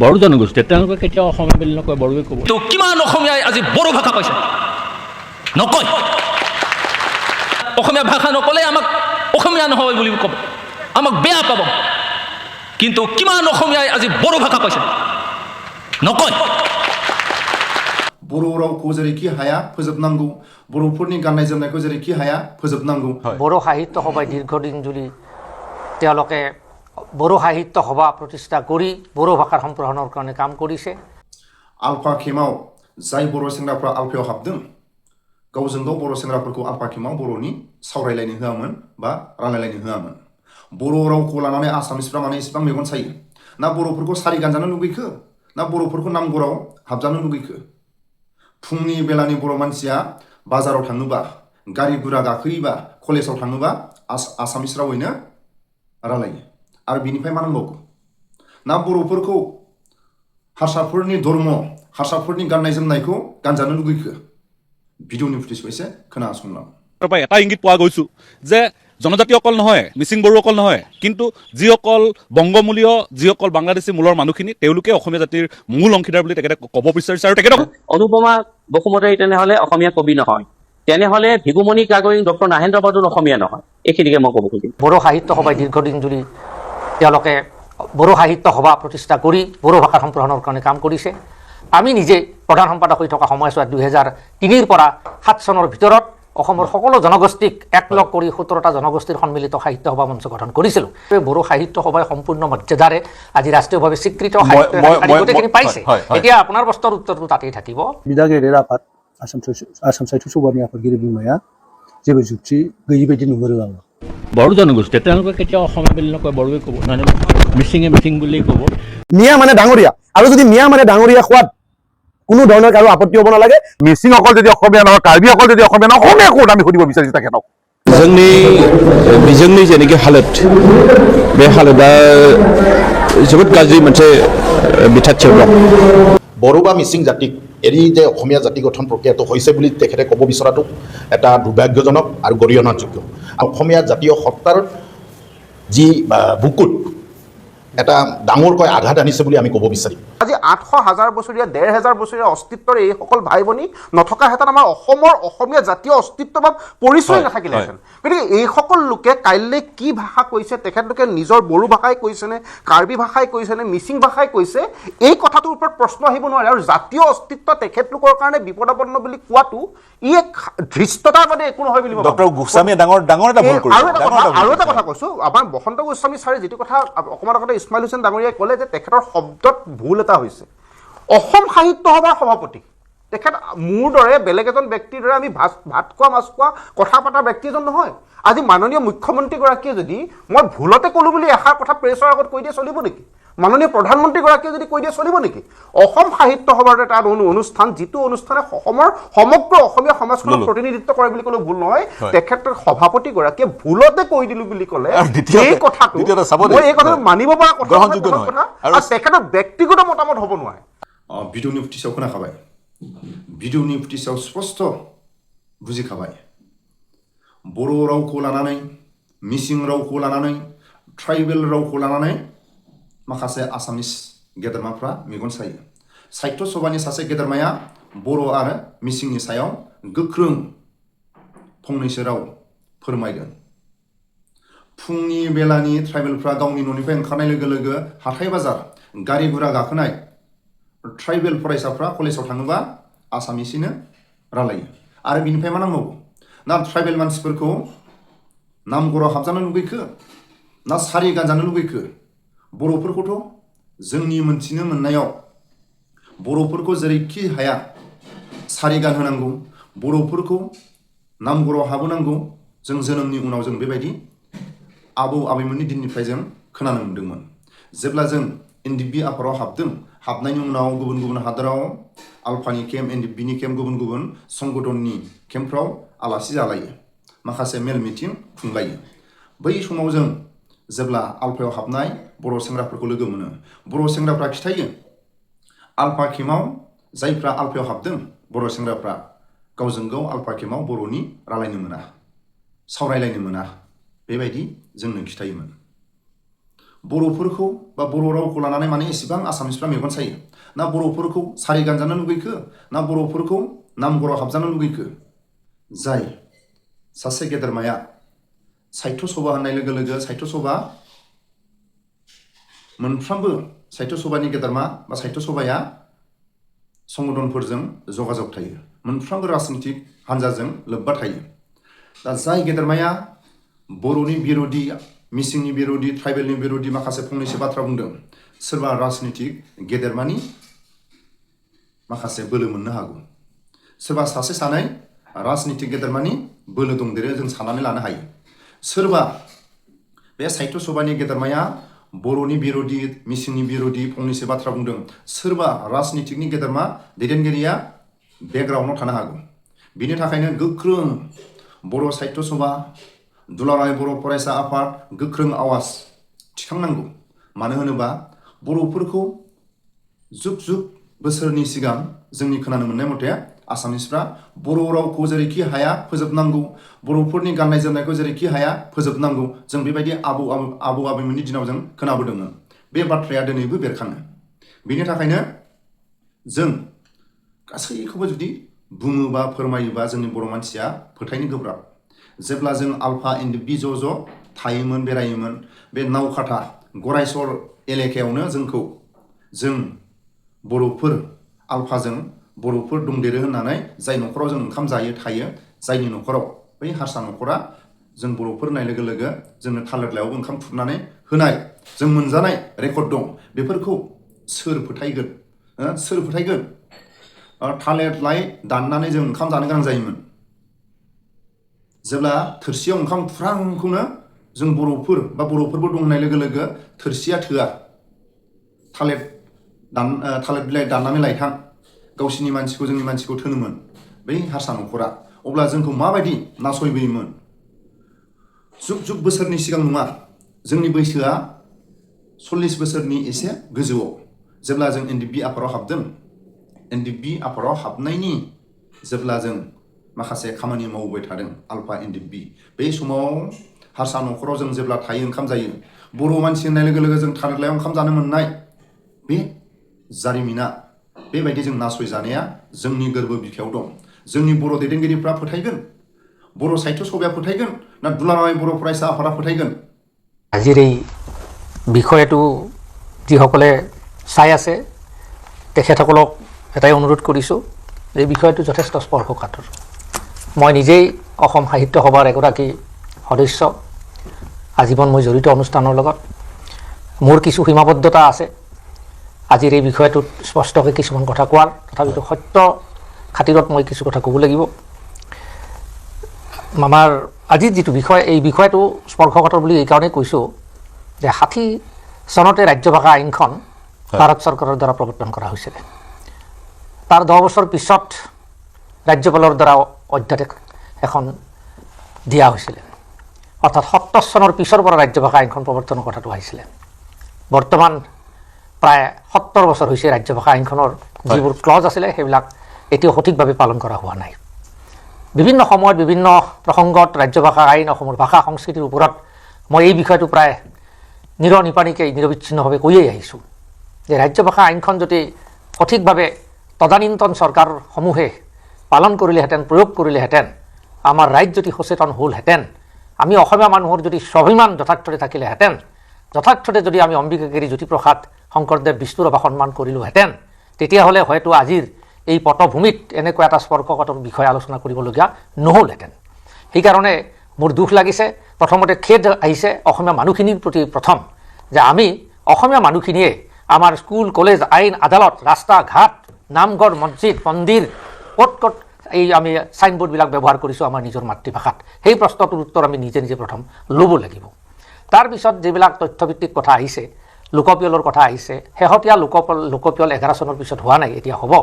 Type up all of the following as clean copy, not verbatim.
বড়ো জনগোষ্ঠী তেওঁলোকে কেতিয়াও অসমীয়া বুলি নকয়, বড়োৱে ক'ব। তো কিমান অসমীয়াই আজি বড়ো ভাষা কৈছে? নকয়। অসমীয়া ভাষা নক'লে আমাক অসমীয়া নহয় বুলি ক'ব, আমাক বেয়া পাব। কিন্তু কিমান অসমীয়াই আজি বড়ো ভাষা কৈছে? নকয়। बर' रावखौ जेरैखि हाया फोजोबनांगौ, बर'फोरनि गाननाय जोमनायखौ जेरैखि हाया फोजोबनांगौ। বড়ো সাহিত্য সভাই দীৰ্ঘদিন জুৰি তেওঁলোকে বড়ো সাহিত্য সভা প্ৰতিষ্ঠা কৰি বড়ো ভাষাৰ সম্প্ৰসাৰণৰ কাৰণে কাম কৰিছে। आल्फा केम्पआव जाय बर' सेंग्राफ्रा आल्फायाव हाबदों, गावजों गाव बर' सेंग्राफोरखौ आल्फा केम्पआव बर'नि सावरायलायनो होआमोन बा रायलायलायनो होआमोन। बर' रावखौ लानानै आसामिसफ्रा माने इसेबां मेगन सायो। ना बर'फोरखौ सारि गानजानो लुगैखो, ना बर'फोरखौ नामगराव हाबजानो लुगैखो। फुंनि बेलानि बर' मानसिया बाजाराव थाङोबा, गारि गुरा गाखोयोबा, कलेजाव थाङोबा आसामिस रावैनो रायलायो। आरो बिनिफ्राय मा नांबावगौ? ना बर'फोरखौ हारसाफोरनि धर्म, हारसाफोरनि गाननाय जोमनायखौ गानजानो लुगैखो। भिडिअनि फुटेजखौ एसे खोनासंलां। এটা ইংগিত পোৱা গৈছো যে জনজাতি অকল নহয়, মিচিং বড়ো অকল নহয়, কিন্তু যিসকল বংগমূলীয়, যিসকল বাংলাদেশী মূলৰ মানুহখিনি তেওঁলোকে অসমীয়া জাতিৰ মূল অংশীদাৰ বুলি তেখেতে ক'ব বিচাৰিছে। আৰু তেখেতক অনুপমা বসুমতাৰী তেনেহ'লে অসমীয়া কবি নহয়, তেনেহ'লে ভিগুমণি কাগৰিং ডক্টৰ নাহেন্দ্ৰ বৰদলৈ অসমীয়া নহয়। এইখিনিকে মই ক'ব খুজিম। বড়ো সাহিত্য সভাই দীৰ্ঘদিন জুৰি তেওঁলোকে বড়ো সাহিত্য সভা প্ৰতিষ্ঠা কৰি বড়ো ভাষাৰ সম্প্ৰসাৰণৰ কাৰণে কাম কৰিছে। আমি নিজে প্ৰধান সম্পাদক হৈ থকা সময়ছোৱাত 2003 পৰা 7 চনৰ ভিতৰত অসমৰ সকলো জনগোষ্ঠীক একলগ কৰি 17টা জনগোষ্ঠীৰ সন্মিলিত সাহিত্য সভা মঞ্চ গঠন কৰিছিলোঁ। বড়ো সাহিত্য সভাই সম্পূৰ্ণ মৰ্যাদাৰে আজি ৰাষ্ট্ৰীয়ভাৱে স্বীকৃত সাহিত্যখিনি পাইছে। এতিয়া আপোনাৰ প্ৰশ্নৰ উত্তৰটো তাতেই থাকিব। बिदागिरि आफाद आसाम साहित्य सभानि आफादगिरि बुंनाया जेबो जुक्ति गैयि बायदि नुहुरो आङो। বড়ো জনগোষ্ঠী তেওঁলোকে কেতিয়াও অসমীয়া বুলি নকয়, বড়োৱে ক'ব, নহ'লে মিচিঙে মিচিং বুলি ক'ব। মিয়া মানে ডাঙৰীয়া, আৰু যদি মিয়া মানে ডাঙৰীয়া খোৱাত কোনো ধৰণৰ কাৰো আপত্তি হ'ব নালাগে। মিচিংসকল যদি অসমীয়া নহয়, কাৰ্বিসকল যদি অসমীয়া নহয়, অসমীয়া ক'ত আমি সুধিব বিচাৰিছোঁ তেখেতক। जोंनि जेनाखि हालोद, बे हालोदा जोबोद गाज्रि मोनसे बिथाथियाव दं। বড়ো বা মিচিং জাতিক এৰি যে অসমীয়া জাতি গঠন প্ৰক্ৰিয়াটো হৈছে বুলি তেখেতে ক'ব বিচৰাটো এটা দুৰ্ভাগ্যজনক আৰু গৰিহণাযোগ্য। অসমীয়া জাতীয় সত্তাৰ যি বুকুত এটা ডাঙৰকৈ আঘাত আনিছে বুলি আমি ক'ব বিচাৰিম। আজি 800,000 বছৰীয়া 1,500 বছৰীয়া অস্তিত্বৰ এইসকল ভাই ভনী নথকাহেঁতেন আমাৰ অসমৰ অসমীয়া জাতীয় অস্তিত্ব বা পৰিচয় নাথাকিলেহেঁতেন। গতিকে এইসকল লোকে কাইলৈ কি ভাষা কৈছে, তেখেতলোকে নিজৰ বড়ো ভাষাই কৈছেনে, কাৰ্বি ভাষাই কৈছেনে, মিচিং ভাষাই কৈছে, এই কথাটোৰ ওপৰত প্ৰশ্ন আহিব নোৱাৰে। আৰু জাতীয় অস্তিত্ব তেখেতলোকৰ কাৰণে বিপদাপন্ন বুলি কোৱাটো ই এক ধৃষ্টতাৰ মানে একো নহয় বুলি ডক্টৰ গোস্বামীয়ে ডাঙৰ এটা ভুল কৰিছে। আৰু এটা কথা কৈছোঁ, আমাৰ বসন্ত গোস্বামী ছাৰে যিটো কথা অকণমান আগতে ইছমাইল হুছেইন ডাঙৰীয়াই ক'লে যে তেখেতৰ শব্দত ভুল এটা হৈছে। অসম সাহিত্য সভাৰ সভাপতি তেখেত মোৰ দৰে বেলেগ এজন ব্যক্তিৰ দৰে আমি ভাত খোৱা মাছ খোৱা কথা পতা ব্যক্তি এজন নহয়। আজি মাননীয় মুখ্যমন্ত্ৰীগৰাকীয়ে যদি মই ভুলতে ক'লোঁ বুলি এষাৰ কথা প্ৰেছৰ আগত কৈ দিয়ে চলিব নেকি? মাননীয় প্ৰধানমন্ত্ৰীগৰাকীয়ে যদি কৈ দিয়ে চলিব নেকি? অসম সাহিত্য সভাৰ এটা অনুষ্ঠান, যিটো অনুষ্ঠানে অসমৰ সমগ্ৰ অসমীয়া সমাজখনক প্ৰতিনিধিত্ব কৰে বুলি ক'লেও ভুল নহয়। তেখেতৰ সভাপতিগৰাকীয়ে ভুলতে কৈ দিলোঁ বুলি ক'লে এই কথাটো মই এই কথাটো মানিব পৰা কথা আৰু তেখেতৰ ব্যক্তিগত মতামত হ'ব নোৱাৰে। ভিডিঅ'नि फुटेजआव खोनाखाबाय, ভিডিঅ'नि फुटेजआव स्पष्ट बुजिखाबाय। बर' रावखौ लानानै, मिसिं रावखौ लानानै, ट्राइबेल रावखौ लानानै माखासे आसामिस गेदेरमाफ्रा मेगन सायो। साहित्य सभानि सासे गेदेरमाया बर' आरो मिसिंनि सायाव गोख्रों फंनैसो राव फोरमायदों। फुंनि बेलानि ट्राइबेलफ्रा गावनि न'निफ्राय ओंखारनाय लोगो लोगो हाथाय बाजार, गारि गुरा गाखोनाय ट्राइबेल फरायसाफ्रा कलेजाव थाङोबा आसामिसैनो रायलायो। आरो बिनिफ्राय मा नांबावगौ? ना ट्राइबेल मानसिफोरखौ नामगराव हाबजानो लुगैखो, ना सारि गानजानो लुगैखो? बर'फोरखौथ' जोंनि मोनथिनो मोननायाव बर'फोरखौ जेरैखि हाया सारि गानहोनांगौ, बर'फोरखौ नामगराव हाबोनांगौ। जों जोनोमनि उनाव जों बेबायदि आबौ आबैमोननि दिननिफ्राय जों खोनानो मोन्दोंमोन। जेब्ला जों एनडिएफबि आफादाव हाबदों, हाबनायनि उनाव गुबुन गुबुन हादोराव आल्फानि केम्प, एनडिएफबिनि केम्प, गुबुन गुबुन संगठननि केम्पफ्राव आलासि जालायो, माखासे मेल मिटिं खुंलायो। बै समाव जों जेब्ला आल्फायाव हाबनाय बर' सेंग्राफोरखौ लोगो मोनो, बर' सेंग्राफ्रा खिथायो आल्फा केम्पआव जायफ्रा आल्फायाव हाबदों बर' सेंग्राफ्रा गावजों गाव आल्फा केम्पआव बर'नि रायलायनो मोना, सावरायलायनो मोना, बेबायदि जोंनो खिथायोमोन। बर'फोरखौ बा बर' रावखौ लानानै माने एसेबां आसामिसफ्रा मेगन सायो ना बर'फोरखौ सारि गानजानो लुगैखो ना बर'फोरखौ नामघराव हाबजानो लुगैखो जाय सासे गेदेरमाया साहित्य सभा होननाय लोगो लोगो साहित्य सभा मोनफ्रोमबो साहित्य सभानि गेदेरमा बा साहित्य सभाया संगठनफोरजों जगाजग थायो मोनफ्रोमबो राजनितिक हान्जाजों लोब्बा थायो दा जाय गेदेरमाया बर'नि बिर'धि मिसिंनि बिर'धि ट्राइबेलनि बिर'धि माखासे फंनैसो बाथ्रा बुंदों सोरबा राजनितिक गेदेरमानि माखासे बोलो मोननो हागौ सोरबा सासे सानै राजनितिक गेदेरमानि बोलो दंदेरो जों साननानै लानो हायो सोरबा बे साहित्य सभानि गेदेरमाया बर'नि बिर'धि मिसिंनि बिर'धि फंनैसो बाथ्रा बुंदों सोरबा राजनितिकनि गेदेरमा दैदेनगिरिया बेकग्राउन्डआव थानो हागौ बिनि थाखायनो गोख्रों बर' साहित्य सभा दुलाराय बर' फरायसा आफाद गोख्रों आवाज थिखांनांगौ मानो होनोबा बर'फोरखौ जुग जुग बोसोरनि सिगां जोंनि खोनानो मोननाय मथे आसामिसफ्रा बर' रावखौ जेरैखि हाया फोजोबनांगौ बर'फोरनि गाननाय जोमनायखौ जेरैखि हाया फोजोबनांगौ जों बेबायदि आबौ आबैमोननि दिनाव जों खोनाबोदोंमोन बे बाथ्राया दिनैबो बेरखाङो बेनि थाखायनो जों गासैखौबो जुदि बुङोबा फोरमायोबा जोंनि बर' मानसिया फोथायनो गोब्राब जेब्ला जों आल्फा एनडिपि ज' थायोमोन बेरायोमोन बे नावखाथा गरायसर एलेकायावनो जों बर'फोर आल्फाजों बर'फोर दंदेरो होननानै जाय न'खराव जों ओंखाम जायो थायो जायनि न'खराव बै हारसा न'खरा जों बर'फोर होननाय लोगो लोगो जोंनो थालिर लायावबो ओंखाम खुरनानै होनाय जों मोनजानाय रेकर्ड दं बेफोरखौ सोर फोथायगोन थालिर लाइ दाननानै जों ओंखाम जानो गोनां जायोमोन जेब्ला थोरसियाव ओंखाम फुरांखौनो जों बर'फोरबो दं होननाय लोगो लोगो थोरसिया थोआ थालिर बिलाइ दाननानै लायथां गावसिनि मानसिखौ जोंनि मानसिखौ थोनोमोन बै हारसा न'खरा अब्ला जोंखौ माबायदि नासयबोयोमोन जुग जुग बोसोरनि सिगां नङा जोंनि बैसोआ 40 बोसोरनि एसे गोजौआव जेब्ला जों एनडिपि आफादाव हाबदों एनडिपि आफादाव हाबनायनि जेब्ला जों माखासे खामानि मावबाय थादों आल्फा एनडिपि बै समाव हारसा न'खराव जों जेब्ला थायो ओंखाम जायो बर' मानसि होननाय लोगो लोगो जों थालिर लायाव ओंखाम जानो मोननाय बे जारिमिना बेबायदि जों नासयजानाया जोंनि गोरबो बिखायाव दं जोंनि बर' दैदेनगिरिफ्रा फोथायगोन बर' साहित्य सभाया फोथायगोन ना दुलाराय बर' फरायसा आफादा फोथायगोन আজিৰ এই বিষয়টো যিসকলে চাই আছে তেখেতসকলক এটাই অনুৰোধ কৰিছোঁ এই বিষয়টো যথেষ্ট স্পৰ্শকাতৰ মই নিজেই অসম সাহিত্য সভাৰ এগৰাকী সদস্য আজীৱন মই জড়িত অনুষ্ঠানৰ লগত মোৰ কিছু সীমাবদ্ধতা আছে আজিৰ এই বিষয়টোত স্পষ্টকৈ কিছুমান কথা কোৱাৰ তথাপিতো সত্য খাতিৰত মই কিছু কথা ক'ব লাগিব আমাৰ আজিৰ যিটো বিষয় এই বিষয়টো স্পৰ্শকাতৰ বুলি এইকাৰণেই কৈছোঁ যে 60 চনতে ৰাজ্যভাষা আইনখন ভাৰত চৰকাৰৰ দ্বাৰা প্ৰৱৰ্তন কৰা হৈছিল তাৰ 10 বছৰ পিছত ৰাজ্যপালৰ দ্বাৰা অধ্যাদেশ এখন দিয়া হৈছিল অৰ্থাৎ 70 চনৰ পিছৰ পৰা ৰাজ্যভাষা আইনখন প্ৰৱৰ্তনৰ কথাটো আহিছিলে বৰ্তমান প্ৰায় 70 বছৰ হৈছে ৰাজ্যভাষা আইনখনৰ যিবোৰ ক্লজ আছিলে সেইবিলাক এতিয়াও সঠিকভাৱে পালন কৰা হোৱা নাই বিভিন্ন সময়ত বিভিন্ন প্ৰসংগত ৰাজ্যভাষা আইন অসমৰ ভাষা সংস্কৃতিৰ ওপৰত মই এই বিষয়টো প্ৰায় নিৰবিচ্ছিন্নভাৱে কৈয়ে আহিছোঁ যে ৰাজ্যভাষা আইনখন যদি সঠিকভাৱে তদানীন্তন চৰকাৰসমূহে পালন কৰিলেহেঁতেন প্ৰয়োগ কৰিলেহেঁতেন আমাৰ ৰাজ্য যদি সচেতন হ'লহেঁতেন আমি অসমীয়া মানুহৰ যদি স্বাভিমান যথাৰ্থতে থাকিলেহেঁতেন যথাৰ্থতে যদি আমি অম্বিকাগিৰি জ্যোতিপ্ৰসাদ শংকৰদেৱ বিষ্ণুৰাভা সন্মান কৰিলোহেঁতেন তেতিয়াহ'লে হয়তো আজিৰ এই পটভূমিত এনেকুৱা এটা স্পৰ্শকাতৰ বিষয় আলোচনা কৰিবলগীয়া নহ'লহেঁতেন সেইকাৰণে মোৰ দুখ লাগিছে প্ৰথমতে খেদ আহিছে অসমীয়া মানুহখিনিৰ প্ৰতি প্ৰথম যে আমি অসমীয়া মানুহখিনিয়ে আমাৰ স্কুল কলেজ আইন আদালত ৰাস্তা ঘাট নামঘৰ মছজিদ মন্দিৰ ক'ত এই আমি সাইনবোৰ্ডবিলাক ব্যৱহাৰ কৰিছোঁ আমাৰ নিজৰ মাতৃভাষাত সেই প্ৰশ্নটোৰ উত্তৰ আমি নিজে নিজে প্ৰথম ল'ব লাগিব তাৰপিছত যিবিলাক তথ্যভিত্তিক কথা আহিছে লোকপিয়লৰ কথা আহিছে শেহতীয়া লোকপিয়ল 11 চনৰ পিছত হোৱা নাই এতিয়া হ'ব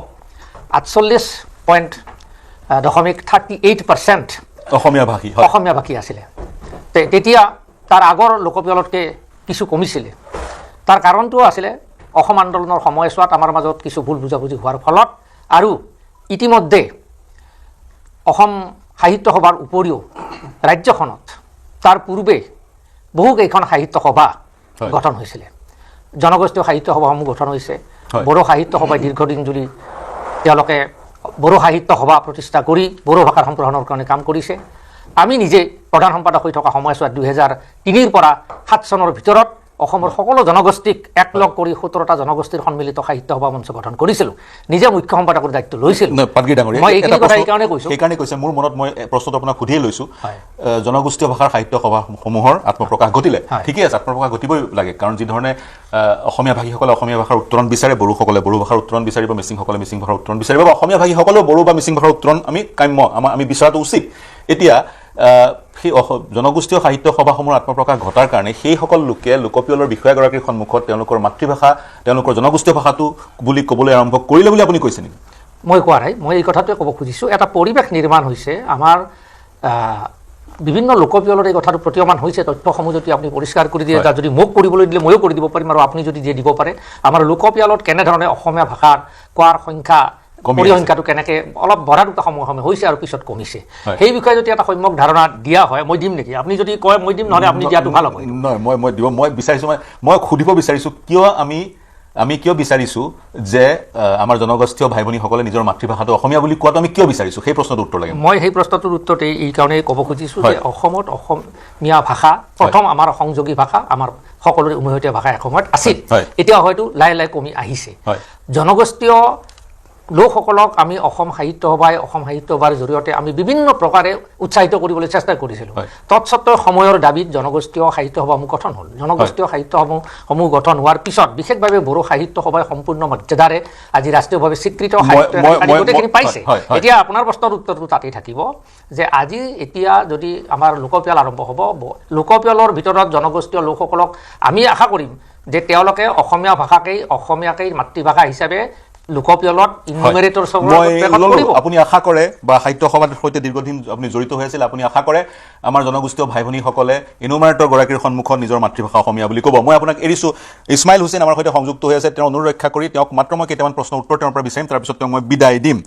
48.38% অসমীয়া ভাষী আছিলে তেতিয়া তাৰ আগৰ লোকপিয়লতকৈ কিছু কমিছিলে তাৰ কাৰণটো আছিলে অসম আন্দোলনৰ সময়ছোৱাত আমাৰ মাজত কিছু ভুল বুজাবুজি হোৱাৰ ফলত আৰু ইতিমধ্যে অসম সাহিত্য সভাৰ উপৰিও ৰাজ্যখনত তাৰ পূৰ্বে বহুকেইখন সাহিত্য সভা গঠন হৈছিলে জনগোষ্ঠীয় সাহিত্য সভাসমূহ গঠন হৈছে বড়ো সাহিত্য সভাই দীৰ্ঘদিন জুৰি তেওঁলোকে বড়ো সাহিত্য সভা প্ৰতিষ্ঠা কৰি বড়ো ভাষাৰ সম্প্ৰসাৰণৰ কাৰণে কাম কৰিছে আমি নিজে প্ৰধান সম্পাদক হৈ থকা সময়ছোৱাত 2003 পৰা 7 চনৰ ভিতৰত অসমৰ সকলো জনগোষ্ঠীক একলগ কৰি 17টা জনগোষ্ঠীৰ সন্মিলিত সাহিত্য সভা মঞ্চ গঠন কৰিছিলোঁ নিজে মুখ্য সম্পাদকৰ দায়িত্ব লৈছিলোঁ মই এইখিনি কথা এইকাৰণে কৈছোঁ সেইকাৰণে কৈছে মোৰ মনত মই প্ৰশ্নটো আপোনাক সুধিয়ে লৈছোঁ জনগোষ্ঠীয় ভাষাৰ সাহিত্য সভাসমূহৰ আত্মপ্ৰকাশ ঘটিলে ঠিকেই আছে আত্মপ্ৰকাশ ঘটিবই লাগে কাৰণ যি ধৰণে অসমীয়া ভাষীসকলে অসমীয়া ভাষাৰ উত্তৰণ বিচাৰে বড়োসকলে বড়ো ভাষাৰ উত্তৰণ বিচাৰিব মিচিংসকলে মিচিং ভাষাৰ উত্তৰণ বিচাৰিব বা অসমীয়া ভাষীসকলেও বড়ো বা মিচিং ভাষাৰ উত্তৰণ আমি কাম্য আমি বিচৰাটো উচিত এতিয়া সেই জনগোষ্ঠীয় সাহিত্য সভাসমূহৰ আত্মপ্ৰকাশ ঘটাৰ কাৰণে সেইসকল লোকে লোকপিয়লৰ বিষয়াগৰাকীৰ সন্মুখত তেওঁলোকৰ মাতৃভাষা তেওঁলোকৰ জনগোষ্ঠীয় ভাষাটো বুলি ক'বলৈ আৰম্ভ কৰিলে বুলি আপুনি কৈছে নেকি মই কোৱা নাই মই এই কথাটোৱে ক'ব খুজিছোঁ এটা পৰিৱেশ নিৰ্মাণ হৈছে আমাৰ বিভিন্ন লোকপিয়লৰ এই কথাটো প্ৰতীয়মান হৈছে তথ্যসমূহ যদি আপুনি পৰিষ্কাৰ কৰি দিয়ে যদি মোক কৰিবলৈ দিলে ময়ো কৰি দিব পাৰিম আৰু আপুনি যদি দিয়ে দিব পাৰে আমাৰ লোকপিয়লত কেনেধৰণে অসমীয়া ভাষাৰ কোৱাৰ সংখ্যা পৰিসংখ্যাটো কেনেকৈ অলপ বঢ়াটো সময় হৈছে আৰু পিছত কমিছে সেই বিষয়ে যদি এটা সম্যক ধাৰণা দিয়া হয় মই দিম নেকি আপুনি যদি কয় মই দিম নহ'লে আপুনি দিয়াটো ভাল হ'ব নহয় মই দিব মই বিচাৰিছোঁ মই সুধিব বিচাৰিছোঁ কিয় আমি কিয় বিচাৰিছোঁ যে আমাৰ জনগোষ্ঠীয় ভাই ভনীসকলে নিজৰ মাতৃভাষাটো অসমীয়া বুলি কোৱাটো আমি কিয় বিচাৰিছোঁ সেই প্ৰশ্নটোৰ উত্তৰ লাগে মই সেই প্ৰশ্নটোৰ উত্তৰতে এই কাৰণেই ক'ব খুজিছোঁ যে অসমত অসমীয়া ভাষা প্ৰথম আমাৰ সংযোগী ভাষা আমাৰ সকলোৰে উমৈহতীয়া ভাষা এসময়ত আছিল এতিয়া হয়তো লাহে লাহে কমি আহিছে জনগোষ্ঠীয় লোকসকলক আমি অসম সাহিত্য সভাৰ জৰিয়তে আমি বিভিন্ন প্ৰকাৰে উৎসাহিত কৰিবলৈ চেষ্টা কৰিছিলোঁ তৎসত্ত্বেও সময়ৰ দাবীত জনগোষ্ঠীয় সাহিত্য সভাসমূহ গঠন হ'ল জনগোষ্ঠীয় সাহিত্য সভাসমূহ গঠন হোৱাৰ পিছত বিশেষভাৱে বড়ো সাহিত্য সভাই সম্পূৰ্ণ মৰ্যাদাৰে আজি ৰাষ্ট্ৰীয়ভাৱে স্বীকৃত গোটেইখিনি পাইছে এতিয়া আপোনাৰ প্ৰশ্নৰ উত্তৰটো তাতেই থাকিব যে আজি এতিয়া যদি আমাৰ লোকপিয়ল আৰম্ভ হ'ব লোকপিয়লৰ ভিতৰত জনগোষ্ঠীয় লোকসকলক আমি আশা কৰিম যে তেওঁলোকে অসমীয়াকেই মাতৃভাষা হিচাপে লোকপিয়লত ইনমেৰিটৰ আপুনি আশা কৰে বা সাহিত্য সভাৰ সৈতে দীৰ্ঘদিন আপুনি জড়িত হৈ আছিল আপুনি আশা কৰে আমাৰ জনগোষ্ঠীয় ভাই ভনীসকলে ইনুমাৰেটৰ গৰাকীৰ সন্মুখত নিজৰ মাতৃভাষা অসমীয়া বুলি ক'ব মই আপোনাক এৰিছোঁ ইছমাইল হুছেইন আমাৰ সৈতে সংযুক্ত হৈ আছে তেওঁ অনুৰোধ ৰক্ষা কৰি তেওঁক মাত্ৰ মই কেইটামান প্ৰশ্নৰ উত্তৰ তেওঁৰ পৰা বিচাৰিম তাৰপিছত তেওঁক মই বিদায় দিম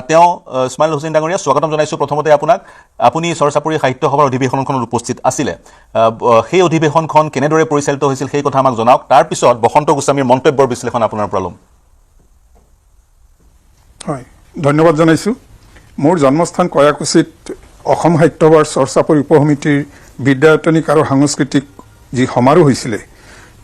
তেওঁ ইছমাইল হুছেইন ডাঙৰীয়া স্বাগতম জনাইছোঁ প্ৰথমতে আপোনাক আপুনি চৰ-চাপৰি সাহিত্য সভাৰ অধিৱেশনখনত উপস্থিত আছিলে সেই অধিৱেশনখন কেনেদৰে পৰিচালিত হৈছিল সেই কথা আমাক জনাওক তাৰপিছত বসন্ত গোস্বামীৰ মন্তব্যৰ বিশ্লেষণ আপোনাৰ পৰা ল'ম হয় ধন্যবাদ জনাইছোঁ মোৰ জন্মস্থান কয়াকুছিত অসম সাহিত্য সভাৰ চৰ-চাপৰি উপসমিতিৰ বিদ্যায়তনিক আৰু সাংস্কৃতিক যি সমাৰোহ হৈছিলে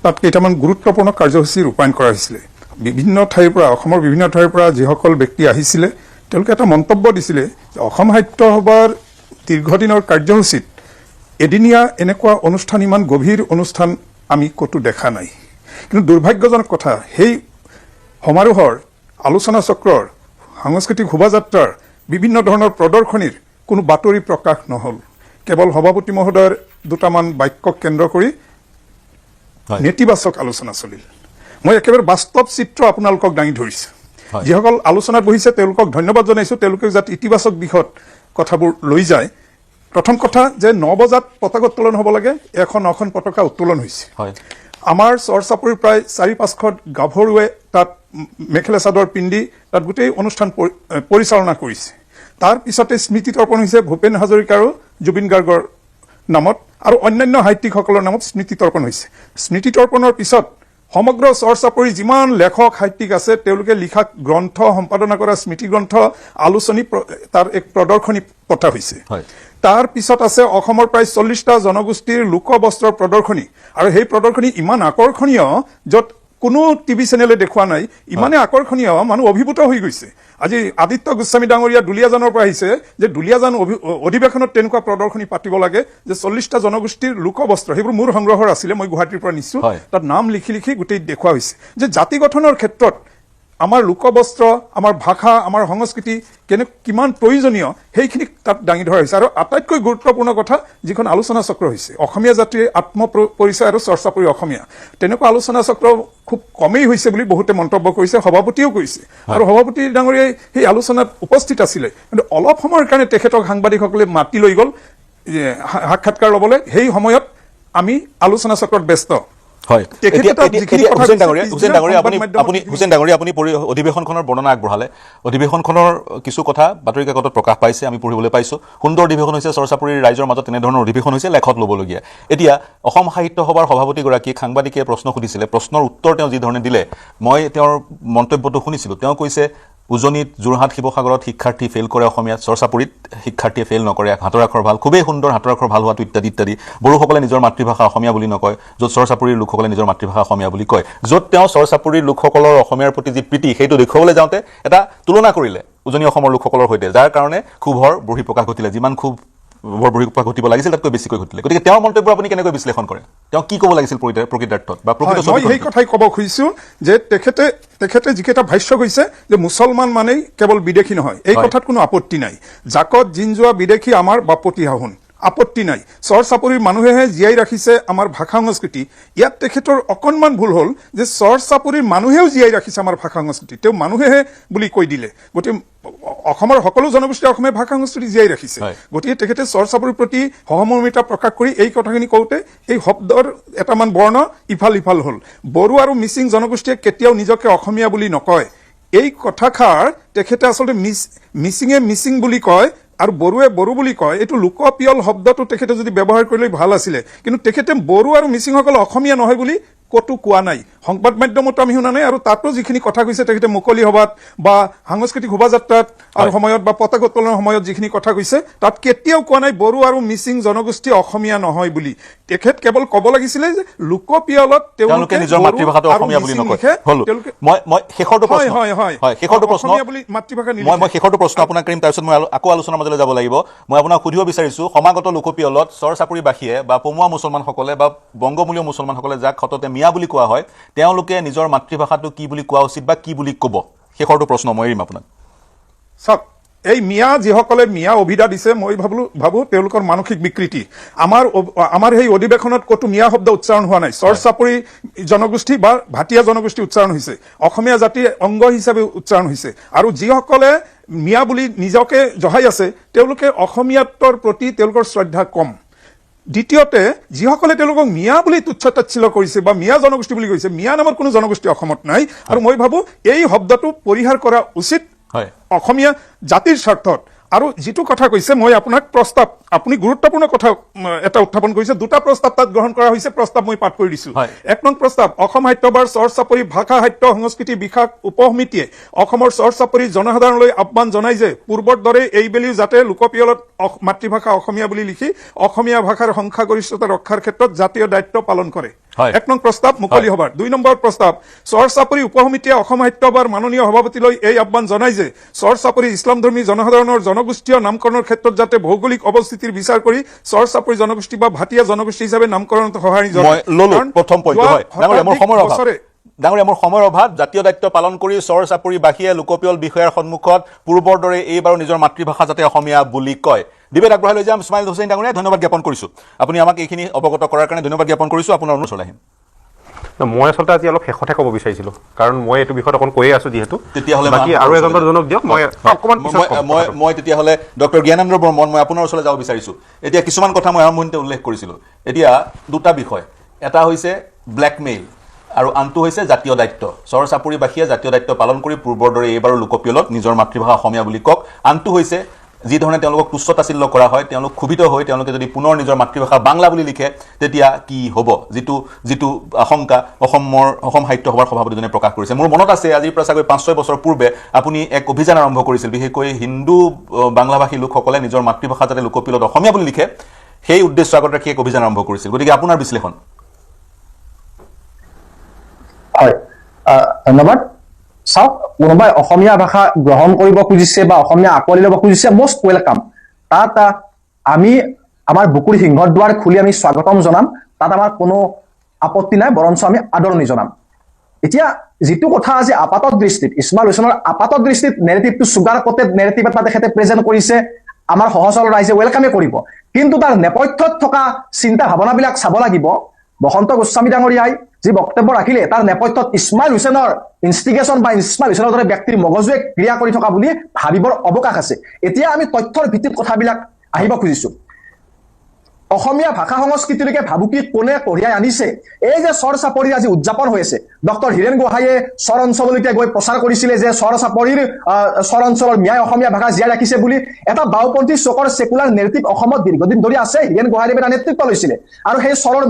তাত কেইটামান গুৰুত্বপূৰ্ণ কাৰ্যসূচী ৰূপায়ণ কৰা হৈছিলে বিভিন্ন ঠাইৰ পৰা অসমৰ বিভিন্ন ঠাইৰ পৰা যিসকল ব্যক্তি আহিছিলে তেওঁলোকে এটা মন্তব্য দিছিলে যে অসম সাহিত্য সভাৰ দীৰ্ঘদিনৰ কাৰ্যসূচীত এদিনীয়া এনেকুৱা অনুষ্ঠান ইমান গভীৰ অনুষ্ঠান আমি ক'তো দেখা নাই কিন্তু দুৰ্ভাগ্যজনক কথা সেই সমাৰোহৰ আলোচনা চক্ৰৰ সাংস্কৃতিক শোভাযাত্ৰাৰ বিভিন্ন ধৰণৰ প্ৰদৰ্শনীৰ কোনো বাতৰি প্ৰকাশ নহ'ল কেৱল সভাপতি মহোদয়ৰ দুটামান বাক্যক কেন্দ্ৰ কৰি নেতিবাচক আলোচনা চলিল মই একেবাৰে বাস্তৱ চিত্ৰ আপোনালোকক দাঙি ধৰিছোঁ যিসকল আলোচনাত বহিছে তেওঁলোকক ধন্যবাদ জনাইছোঁ তেওঁলোকে যাতে ইতিবাচক দিশত কথাবোৰ লৈ যায় প্ৰথম কথা যে 9 বজাত পতাকা উত্তোলন হ'ব লাগে এখন পতাকা উত্তোলন হৈছে আমাৰ চৰ-চাপৰিৰ প্ৰায় 4-5খন গাভৰুৱে তাত মেখেলা চাদৰ পিন্ধি তাত গোটেই অনুষ্ঠান পৰিচালনা কৰিছে তাৰ পিছতে স্মৃতি তৰ্পণ হৈছে ভূপেন হাজৰিকা আৰু জুবিন গাৰ্গৰ নামত আৰু অন্যান্য সাহিত্যিকসকলৰ নামত স্মৃতি তৰ্পণ হৈছে স্মৃতি তৰ্পণৰ পিছত সমগ্ৰ চৰ-চাপৰি যিমান লেখক সাহিত্যিক আছে তেওঁলোকে লিখা গ্ৰন্থ সম্পাদনা কৰা স্মৃতি গ্ৰন্থ আলোচনী তাৰ এক প্ৰদৰ্শনী পতা হৈছে তাৰ পিছত আছে অসমৰ প্ৰায় 40টা জনগোষ্ঠীৰ লোকবস্ত্ৰৰ প্ৰদৰ্শনী আৰু সেই প্ৰদৰ্শনী ইমান আকৰ্ষণীয় য'ত কোনো টিভি চেনেলে দেখুওৱা নাই ইমানে আকৰ্ষণীয় মানুহ অভিভূত হৈ গৈছে আজি আদিত্য গোস্বামী ডাঙৰীয়া দুলীয়াজানৰ পৰা আহিছে যে দুলীয়াজান অধিৱেশনত তেনেকুৱা প্ৰদৰ্শনী পাতিব লাগে যে 40টা জনগোষ্ঠীৰ লোকবস্ত্ৰ সেইবোৰ মোৰ সংগ্ৰহৰ আছিলে মই গুৱাহাটীৰ পৰা নিছোঁ তাত নাম লিখি গোটেই দেখুওৱা হৈছে যে জাতি গঠনৰ ক্ষেত্ৰত আমাৰ লোকবস্ত্ৰ আমাৰ ভাষা আমাৰ সংস্কৃতি কিমান প্ৰয়োজনীয় সেইখিনি তাত দাঙি ধৰা হৈছে আৰু আটাইতকৈ গুৰুত্বপূৰ্ণ কথা যিখন আলোচনা চক্ৰ হৈছে অসমীয়া জাতিৰ আত্মপৰিচয় আৰু চৰ্চাপৰি অসমীয়া তেনেকুৱা আলোচনা চক্ৰ খুব কমেই হৈছে বুলি বহুতে মন্তব্য কৰিছে সভাপতিও কৰিছে আৰু সভাপতি ডাঙৰীয়াই সেই আলোচনাত উপস্থিত আছিলে কিন্তু অলপ সময়ৰ কাৰণে তেখেতক সাংবাদিকসকলে মাতি লৈ গ'ল সাক্ষাৎকাৰ ল'বলৈ সেই সময়ত আমি আলোচনা চক্ৰত ব্যস্ত হয় হুছেইন ডাঙৰীয়া আপুনি অধিৱেশনখনৰ বৰ্ণনা আগবঢ়ালে অধিৱেশনখনৰ কিছু কথা বাতৰি কাকতত প্ৰকাশ পাইছে আমি পঢ়িবলৈ পাইছোঁ সুন্দৰ অধিৱেশন হৈছে চৰ্চাপুৰীৰ ৰাইজৰ মাজত তেনেধৰণৰ অধিৱেশন হৈছে লেখত ল'বলগীয়া এতিয়া অসম সাহিত্য সভাৰ সভাপতিগৰাকীয়ে সাংবাদিকে প্ৰশ্ন সুধিছিলে প্ৰশ্নৰ উত্তৰ তেওঁ যি ধৰণে দিলে মই তেওঁৰ মন্তব্যটো শুনিছিলোঁ তেওঁ কৈছে উজনিত যোৰহাট শিৱসাগৰত শিক্ষাৰ্থী ফেইল কৰে অসমীয়াত চৰ্চাপুৰীত শিক্ষাৰ্থীয়ে ফেইল নকৰে হাতৰ আখৰ ভাল খুবেই সুন্দৰ হাতৰ আখৰ ভাল হোৱাটো ইত্যাদি ইত্যাদি বড়োসকলে নিজৰ মাতৃভাষা অসমীয়া বুলি নকয় য'ত চৰ্চাপুৰীৰ লোকসকলে নিজৰ মাতৃভাষা অসমীয়া বুলি কয় য'ত তেওঁ চৰ্চাপুৰীৰ লোকসকলৰ অসমীয়াৰ প্ৰতি যি প্ৰীতি সেইটো দেখুৱাবলৈ যাওঁতে এটা তুলনা কৰিলে উজনি অসমৰ লোকসকলৰ সৈতে যাৰ কাৰণে ক্ষোভৰ বহিঃপ্ৰকাশ ঘটিলে যিমান ক্ষোভ বহিঃপ্ৰকাশ ঘটিব লাগিছিল তাতকৈ বেছিকৈ ঘটিলে গতিকে তেওঁৰ মন্তব্য আপুনি কেনেকৈ বিশ্লেষণ কৰে তেওঁ কি ক'ব লাগিছিল প্ৰকৃতাৰ্থত বা মই সেই কথাই ক'ব খুজিছোঁ যে তেখেতে যিকেইটা ভাষ্য কৈছে যে মুছলমান মানেই কেৱল বিদেশী নহয় এই কথাত কোনো আপত্তি নাই জাকত জিন যোৱা বিদেশী আমাৰ বাপতি সাহোন আপত্তি নাই চৰচাপৰিৰ মানুহেহে জীয়াই ৰাখিছে আমাৰ ভাষা সংস্কৃতি ইয়াত তেখেতৰ অকণমান ভুল হ'ল যে চৰচাপৰিৰ মানুহেও জীয়াই ৰাখিছে আমাৰ ভাষা সংস্কৃতি তেওঁ মানুহেহে বুলি কৈ দিলে গতিকে অসমৰ সকলো জনগোষ্ঠীয়ে অসমীয়া ভাষা সংস্কৃতি জীয়াই ৰাখিছে গতিকে তেখেতে চৰচাপৰিৰ প্ৰতি সহমৰ্মিতা প্ৰকাশ কৰি এই কথাখিনি কওঁতে এই শব্দৰ এটামান বৰ্ণ ইফাল ইফাল হ'ল বড়ো আৰু মিচিং জনগোষ্ঠীয়ে কেতিয়াও নিজকে অসমীয়া বুলি নকয় এই কথাষাৰ তেখেতে আচলতে মিচিঙে মিচিং বুলি কয় আৰু বড়োৱে বড়ো বুলি কয় এইটো লোকপিয়ল শব্দটো তেখেতে যদি ব্যৱহাৰ কৰিলে ভাল আছিলে কিন্তু তেখেতে বড়ো আৰু মিচিংসকল অসমীয়া নহয় বুলি কতো কোৱা নাই সংবাদ মাধ্যমতো আমি শুনা নাই আৰু তাতো যিখিনি কথা কৈছে তেখেতে মুকলি সভাত বা সাংস্কৃতিক শোভাযাত্ৰাত আৰু সময়ত বা পতাকা উত্তোলনৰ সময়ত যিখিনি কথা কৈছে তাত কেতিয়াও কোৱা নাই বড়ো আৰু মিচিং জনগোষ্ঠী অসমীয়া নহয় বুলি তেখেত কেৱল ক'ব লাগিছিলে যে লোকপিয়লত তেওঁলোকে নিজৰ মাতৃভাষাটো অসমীয়া বুলি নকয় মই শেষৰটো প্ৰশ্ন হয় শেষৰটো প্ৰশ্ন বুলি মাতৃভাষা মই শেষৰটো প্ৰশ্ন আপোনাক কৰিম তাৰপিছত মই আকৌ আলোচনাৰ মাজলৈ যাব লাগিব মই আপোনাক সুধিব বিচাৰিছোঁ সমাগত লোকপিয়লত চৰচাপুৰীবাসীয়ে বা পমুৱা মুছলমানসকলে বা বংগমূলীয় মুছলমানসকলে যাক সততে মিয়া বুলি কোৱা হয় তেওঁলোকে নিজৰ মাতৃভাষাটো কি বুলি কোৱা উচিত বা কি বুলি ক'ব শেষৰটো প্ৰশ্ন মই এৰিম আপোনাক চাওক এই মিয়া যিসকলে মিয়া অভিধা দিছে মই ভাবোঁ তেওঁলোকৰ মানসিক বিকৃতি আমাৰ সেই অধিৱেশনত ক'তো মিয়া শব্দ উচ্চাৰণ হোৱা নাই চৰচাপৰি জনগোষ্ঠী বা ভাটিয়া জনগোষ্ঠী উচ্চাৰণ হৈছে অসমীয়া জাতিৰ অংগ হিচাপে উচ্চাৰণ হৈছে আৰু যিসকলে মিয়া বুলি নিজকে জহাই আছে তেওঁলোকে অসমীয়াত্বৰ প্ৰতি তেওঁলোকৰ শ্ৰদ্ধা কম দ্বিতীয়তে যিসকলে তেওঁলোকক মিয়া বুলি তুচ্ছ তাচ্ছিল্য কৰিছে বা মিয়া জনগোষ্ঠী বুলি কৈছে মিয়া নামৰ কোনো জনগোষ্ঠী অসমত নাই আৰু মই ভাবোঁ এই শব্দটো পৰিহাৰ কৰা উচিত অসমীয়া জাতিৰ স্বাৰ্থত আৰু যিটো কথা কৈছে মই আপোনাক প্ৰস্তাৱ আপুনি গুৰুত্বপূৰ্ণ কথা এটা উত্থাপন কৰিছে দুটা প্ৰস্তাৱ তাত গ্ৰহণ কৰা হৈছে প্ৰস্তাৱ মই পাঠ কৰি দিছোঁ এক নং প্ৰস্তাৱ অসম সাহিত্যসভাৰ চৰচাপৰি ভাষা সাহিত্য সংস্কৃতি বিকাশ উপসমিতিয়ে অসমৰ চৰচাপৰি জনসাধাৰণলৈ আহ্বান জনাই যে পূৰ্বৰ দৰে এইবেলিও যাতে লোকপিয়লত মাতৃভাষা অসমীয়া বুলি লিখি অসমীয়া ভাষাৰ সংখ্যাগৰিষ্ঠতা ৰক্ষাৰ ক্ষেত্ৰত জাতীয় দায়িত্ব পালন কৰে এক নং প্ৰস্তাৱ মুকলি সভাৰ দুই নম্বৰ প্ৰস্তাৱ চৰচাপৰি উপসমিতিয়ে অসম সাহিত্য সভাৰ মাননীয় সভাপতিলৈ এই আহ্বান জনাই যে চৰচাপৰি ইছলামধৰ্মী জনসাধাৰণৰ জনগোষ্ঠীয় নামকৰণৰ ক্ষেত্ৰত যাতে ভৌগোলিক অৱস্থিতিৰ বিচাৰ কৰি চৰচাপৰি জনগোষ্ঠী বা ভাটিয়া জনগোষ্ঠী হিচাপে নামকৰণত সঁহাৰি জনায় প্ৰথম পইণ্টটো হয় ডাঙৰীয়া মোৰ সময়ৰ অভাৱ জাতীয় দায়িত্ব পালন কৰি চৰচাপৰিবাসীয়ে লোকপিয়ল বিষয়াৰ সন্মুখত পূৰ্বৰ দৰে এইবাৰো নিজৰ মাতৃভাষা যাতে অসমীয়া বুলি কয় ডিবেট আগবঢ়াই লৈ যাম ইছমাইল হুছেইন ডাঙৰীয়া ধন্যবাদ জ্ঞাপন কৰিছোঁ আপুনি আমাক এইখিনি অৱগত কৰাৰ কাৰণে ধন্যবাদ জ্ঞাপন কৰিছোঁ আপোনাৰ অনুচৰলৈ আহিম মই আচলতে আজি অলপ শেষতে ক'ব বিচাৰিছিলোঁ কাৰণ মই এইটো বিষয়ত অকণ কৈয়ে আছোঁ যিহেতু তেতিয়াহ'লে বাকী আৰু এজনক দিয়ক মই তেতিয়াহ'লে ডক্টৰ জ্ঞানেন্দ্ৰ বৰ্মন মই আপোনাৰ ওচৰলৈ যাব বিচাৰিছোঁ এতিয়া কিছুমান কথা মই আৰম্ভণিতে উল্লেখ কৰিছিলোঁ এতিয়া দুটা বিষয় এটা হৈছে ব্লেকমেইল আৰু আনটো হৈছে জাতীয় দায়িত্ব চৰচাপৰিবাসীয়ে জাতীয় দায়িত্ব পালন কৰি পূৰ্বৰ দৰে এইবাৰো লোকপিয়লত নিজৰ মাতৃভাষা অসমীয়া বুলি কওক আনটো হৈছে যি ধৰণে তেওঁলোকক তুচ্ছ তাচ্ছিল্য কৰা হয় তেওঁলোক ক্ষোভিত হৈ তেওঁলোকে যদি পুনৰ নিজৰ মাতৃভাষা বাংলা বুলি লিখে তেতিয়া কি হ'ব যিটো আশংকা অসম সাহিত্য সভাৰ সভাপতিজনে প্ৰকাশ কৰিছে মোৰ মনত আছে আজিৰ পৰা চাগৈ 5-6 বছৰ পূৰ্বে আপুনি এক অভিযান আৰম্ভ কৰিছিল বিশেষকৈ হিন্দু বাংলাভাষী লোকসকলে নিজৰ মাতৃভাষা যাতে লোকপিয়লত অসমীয়া বুলি লিখে সেই উদ্দেশ্য আগত ৰাখি এক অভিযান আৰম্ভ কৰিছিল গতিকে আপোনাৰ বিশ্লেষণ হয় ধন্যবাদ চাওক কোনোবাই অসমীয়া ভাষা গ্ৰহণ কৰিব খুজিছে বা অসমীয়া আঁকোৱালি ল'ব খুজিছে মষ্ট ৱেলকাম তাত আমি আমাৰ বুকুৰ সিংহৰ দুৱাৰ খুলি আমি স্বাগতম জনাম তাত আমাৰ কোনো আপত্তি নাই বৰঞ্চ আমি আদৰণি জনাম এতিয়া যিটো কথা আজি আপাতত দৃষ্টিত ইছমাইল হুছেইনৰ আপাতত দৃষ্টিত নেৰেটিভটো চুগাৰ কোটেড নেৰেটিভ এটা তেখেতে প্ৰেজেণ্ট কৰিছে আমাৰ সহজল ৰাইজে ৱেলকামে কৰিব কিন্তু তাৰ নেপথ্যত থকা চিন্তা ভাৱনাবিলাক চাব লাগিব বসন্ত গোস্বামী ডাঙৰীয়াই যি বক্তব্য ৰাখিলে তাৰ নেপথ্যত ইছমাইল হুছেইনৰ ইনষ্টিগেশ্যন বা ইছমাইল হুছেইনৰ দৰে ব্যক্তিৰ মগজুৱে ক্ৰিয়া কৰি থকা বুলি ভাবিবৰ অৱকাশ আছে এতিয়া আমি তথ্যৰ ভিত্তিত কথাবিলাক আহিব খুজিছোঁ অসমীয়া ভাষা সংস্কৃতিলৈকে ভাবুকি কোনে কঢ়িয়াই আনিছে এই যে চৰ চাপৰি আজি উদযাপন হৈ আছে ডক্টৰ হীৰেন গোহাঁয়ে চৰ অঞ্চললৈকে গৈ প্ৰচাৰ কৰিছিলে যে চৰ চাপৰিৰ চৰ অঞ্চলৰ মিয়াই অসমীয়া ভাষা জীয়াই ৰাখিছে বুলি এটা বাওপন্থী চকৰ সেকুলাৰ নেৰেটিভ অসমত দীৰ্ঘদিন ধৰি আছে হীৰেন গোহাঁয়ে এটা নেতৃত্ব লৈছিলে আৰু সেই চৰৰ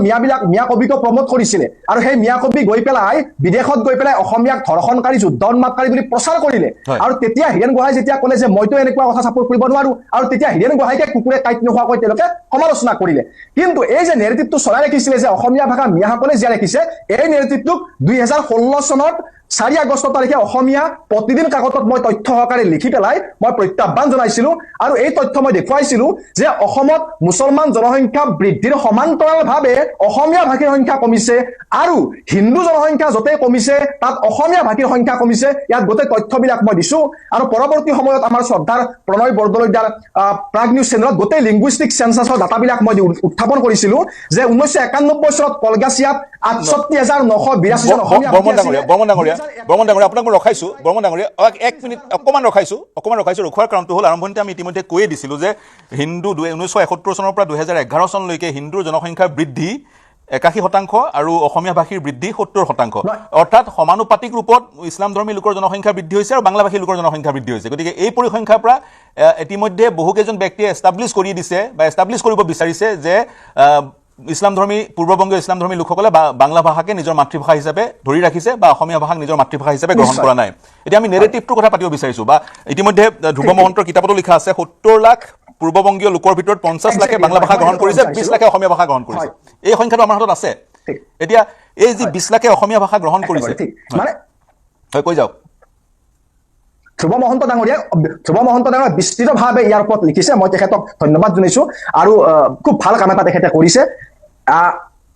মিয়া কবিক প্ৰমোট কৰিছিলে আৰু সেই মিয়া কবি গৈ পেলাই বিদেশত গৈ পেলাই অসমীয়াক ধৰ্ষণকাৰী যুদ্ধ উন্মাদকাৰী বুলি প্ৰচাৰ কৰিলে আৰু তেতিয়া হীৰেন গোহাঁয়ে যেতিয়া ক'লে যে মইতো এনেকুৱা কথা চাপোৰ্ট কৰিব নোৱাৰো আৰু তেতিয়া হীৰেন গোহাঁইকে কুকুৰে কাইট নোখোৱাকৈ তেওঁলোকে সমালোচনা কৰিলে কিন্তু এই যে নেৰেটিভটো চলাই ৰাখিছিলে যে অসমীয়া ভাষা মিয়াসকলে জীয়াই ৰাখিছে এই নেৰেটিভটোক 2016 চনত 4 আগষ্ট তাৰিখে অসমীয়া প্ৰতিদিন কাকতত মই তথ্য সহকাৰে লিখি পেলাই মই প্ৰত্যাহ্বান জনাইছিলো আৰু এই তথ্য মই দেখুৱাইছিলো যে অসমত মুছলমান জনসংখ্যা বৃদ্ধিৰ সমান্তৰালভাৱে অসমীয়া ভাষীৰ সংখ্যা কমিছে আৰু হিন্দু জনসংখ্যা যতে কমিছে তাত অসমীয়া ভাষীৰ সংখ্যা কমিছে ইয়াত গোটেই তথ্যবিলাক মই দিছো আৰু পৰৱৰ্তী সময়ত আমাৰ শ্ৰদ্ধাৰ প্ৰণয় বৰদলৈদাৰ প্ৰাগ নিউজ চেনেলত গোটেই লিংগুইষ্টিক সেন্সাছৰ ডাটাবিলাক মই উত্থাপন কৰিছিলো যে 1991 চনত কলগাছিয়াত ৬৮,৯৮২ জন অসমীয়া বৰ্মন ডাঙৰীয়া আপোনাক মই ৰখাইছোঁ বৰ্মন ডাঙৰীয়া 1 মিনিট অকণমান ৰখাইছোঁ ৰখোৱাৰ কাৰণটো হ'ল আৰম্ভণিতে আমি ইতিমধ্যে কৈয়ে দিছিলোঁ যে হিন্দু 1971 চনৰ পৰা 2011 চনলৈকে হিন্দুৰ জনসংখ্যাৰ বৃদ্ধি 81% আৰু অসমীয়া ভাষীৰ বৃদ্ধি 70%, অৰ্থাৎ সমানুপাতিক ৰূপত ইছলামধৰ্মী লোকৰ জনসংখ্যা বৃদ্ধি হৈছে আৰু বাংলাভাষী লোকৰ জনসংখ্যা বৃদ্ধি হৈছে। গতিকে এই পৰিসংখ্যাৰ পৰা ইতিমধ্যে বহুকেইজন ব্যক্তিয়ে এষ্টাব্লিছ কৰি দিছে বা এষ্টাব্লিছ কৰিব বিচাৰিছে যে ইছলামধৰ্মী পূৰ্ববংগীয় ইছলামধৰ্মী লোকসকলে বাংলা ভাষাকে নিজৰ মাতৃভাষা হিচাপে ধৰি ৰাখিছে বা অসমীয়া ভাষাক নিজৰ মাতৃভাষা হিচাপে গ্ৰহণ কৰা নাই। এতিয়া আমি নেৰেটিভটোৰ কথা পাতিব বিচাৰিছোঁ বা ইতিমধ্যে ধ্ৰুৱ মহন্তৰ কিতাপতো লিখা আছে 70 লাখ পূৰ্ববংগীয় লোকৰ ভিতৰত 50 লাখে বাংলা ভাষা গ্ৰহণ কৰিছে, 20 লাখে অসমীয়া ভাষা গ্ৰহণ কৰিছে। এই সংখ্যাটো আমাৰ হাতত আছে। এতিয়া এই যে 20 লাখে অসমীয়া ভাষা গ্ৰহণ কৰিছে মানে কৈ যাওক। ধ্ৰুৱ মহন্ত ডাঙৰীয়া বিস্তৃতভাৱে ইয়াৰ ওপৰত লিখিছে, মই তেখেতক ধন্যবাদ জনাইছোঁ আৰু খুব ভাল কাম এটা তেখেতে কৰিছে।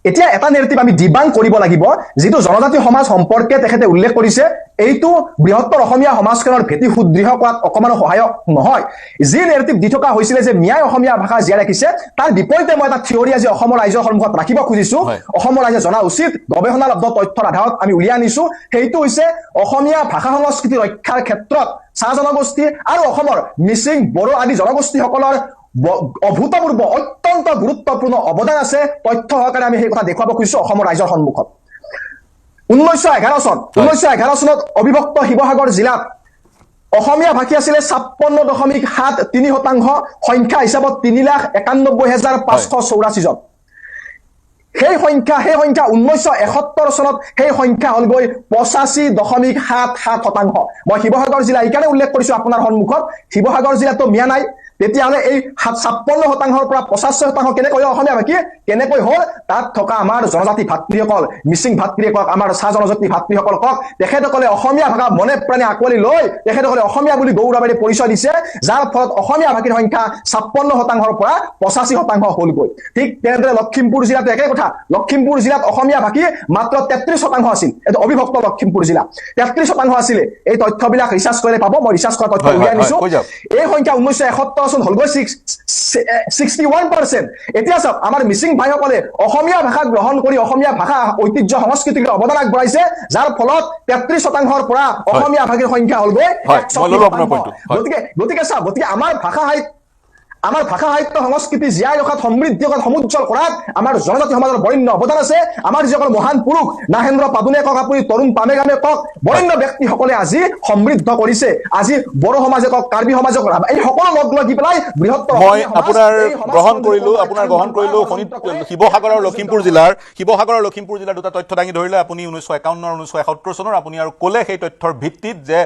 এতিয়া এটা নেৰেটিভ আমি ডিবাংক কৰিব লাগিব যিটো জনজাতি সমাজ সম্পৰ্কে তেখেতে উল্লেখ কৰিছে এইটো বৃহত্তৰ অসমীয়া সমাজখনৰ ভেটি সুদৃঢ় কৰাত অকমানো সহায়ক নহয়। যি নেৰেটিভ দি থকা হৈছিলে যে মিয়াই অসমীয়া ভাষা জীয়াই ৰাখিছে তাৰ বিপৰীতে মই এটা থিয়ৰী আজি অসমৰ ৰাইজৰ সন্মুখত ৰাখিব খুজিছো, অসমৰ ৰাইজে জনা উচিত, গৱেষণালব্ধ তথ্যৰ আধাৰত আমি উলিয়াই আনিছো। সেইটো হৈছে অসমীয়া ভাষা সংস্কৃতি ৰক্ষাৰ ক্ষেত্ৰত চাহ জনগোষ্ঠী আৰু অসমৰ মিচিং বড়ো আদি জনগোষ্ঠীসকলৰ অভূতপূৰ্ব অত্যন্ত গুৰুত্বপূৰ্ণ অৱদান আছে। তথ্য সহকাৰে আমি সেই কথা দেখুৱাব খুজিছো অসমৰ ৰাইজৰ সন্মুখত। 1911 চনত অবিভক্ত শিৱসাগৰ জিলাত অসমীয়া ভাষী আছিলে 56.73%, সংখ্যা হিচাপত 3,91,584 জন। সেই সংখ্যা 1971 চনত সেই সংখ্যা হলগৈ 85.77%। মই শিৱসাগৰ জিলা এইকাৰণে উল্লেখ কৰিছো আপোনাৰ সন্মুখত, শিৱসাগৰ জিলাতো মিয়া নাই। তেতিয়াহ'লে এই 56%ৰ পৰা 85% কেনেকৈ অসমীয়া ভাষী কেনেকৈ হ'ল? তাত থকা আমাৰ জনজাতি ভাতৃসকল, মিচিং ভাতৃসকল, আমাৰ চাহ জনজাতি ভাতৃসকলক তেখেতসকলে অসমীয়া ভাষা মনে প্ৰাণে আঁকোৱালি লৈ তেখেতসকলে অসমীয়া বুলি গৌৰৱেৰে পৰিচয় দিছে, যাৰ ফলত অসমীয়া ভাষীৰ সংখ্যা 56%ৰ পৰা 85% হ'লগৈ। ঠিক তেনেদৰে লখিমপুৰ জিলাতো একে কথা। লখিমপুৰ জিলাত অসমীয়া ভাষী মাত্ৰ 33% আছিল। এইটো অবিভক্ত লখিমপুৰ জিলা 33% আছিলে। এই তথ্যবিলাক ৰিচাৰ্জ কৰিলে পাব, মই ৰিচাৰ্জ কৰা তথ্য উলিয়াই আনিছো। এই সংখ্যা 1971 চন হলগৈ 61%। এতিয়া চাওক আমাৰ মিচিং ভাইসকলে অসমীয়া ভাষা গ্ৰহণ কৰি অসমীয়া ভাষা ঐতিহ্য সংস্কৃতিক অৱদান আগবঢ়াইছে, যাৰ ফলত 33%ৰ পৰা অসমীয়া ভাষীৰ সংখ্যা হলগৈ 100%। গতিকে চাওক, আমাৰ ভাষা সাহিত্য সংস্কৃতি জীয়াই ৰখাত, সমৃদ্ধি কৰাত, সমুজ্জ্বল কৰাত আমাৰ জনজাতি সমাজৰ বৰেণ্য অৱদান আছে। আমাৰ যিসকল মহান পুৰুষ নাহেন্দ্ৰ পাদুনে কওক, আপুনি তৰুণ পামেগামে কওক, বৰেণ্য ব্যক্তিসকলে আজি সমৃদ্ধ কৰিছে। আজি বড়ো সমাজে কওক, কাৰ্বি সমাজে কওক, এই সকলো লগ লাগি পেলাই বৃহত্তৰ মই আপোনাৰ গ্ৰহণ কৰিলো শিৱসাগৰৰ লখিমপুৰ জিলাৰ দুটা তথ্য দাঙি ধৰিলে আপুনি 1951 আৰু 1971 চনৰ। আপুনি আৰু ক'লে সেই তথ্যৰ ভিত্তিত যে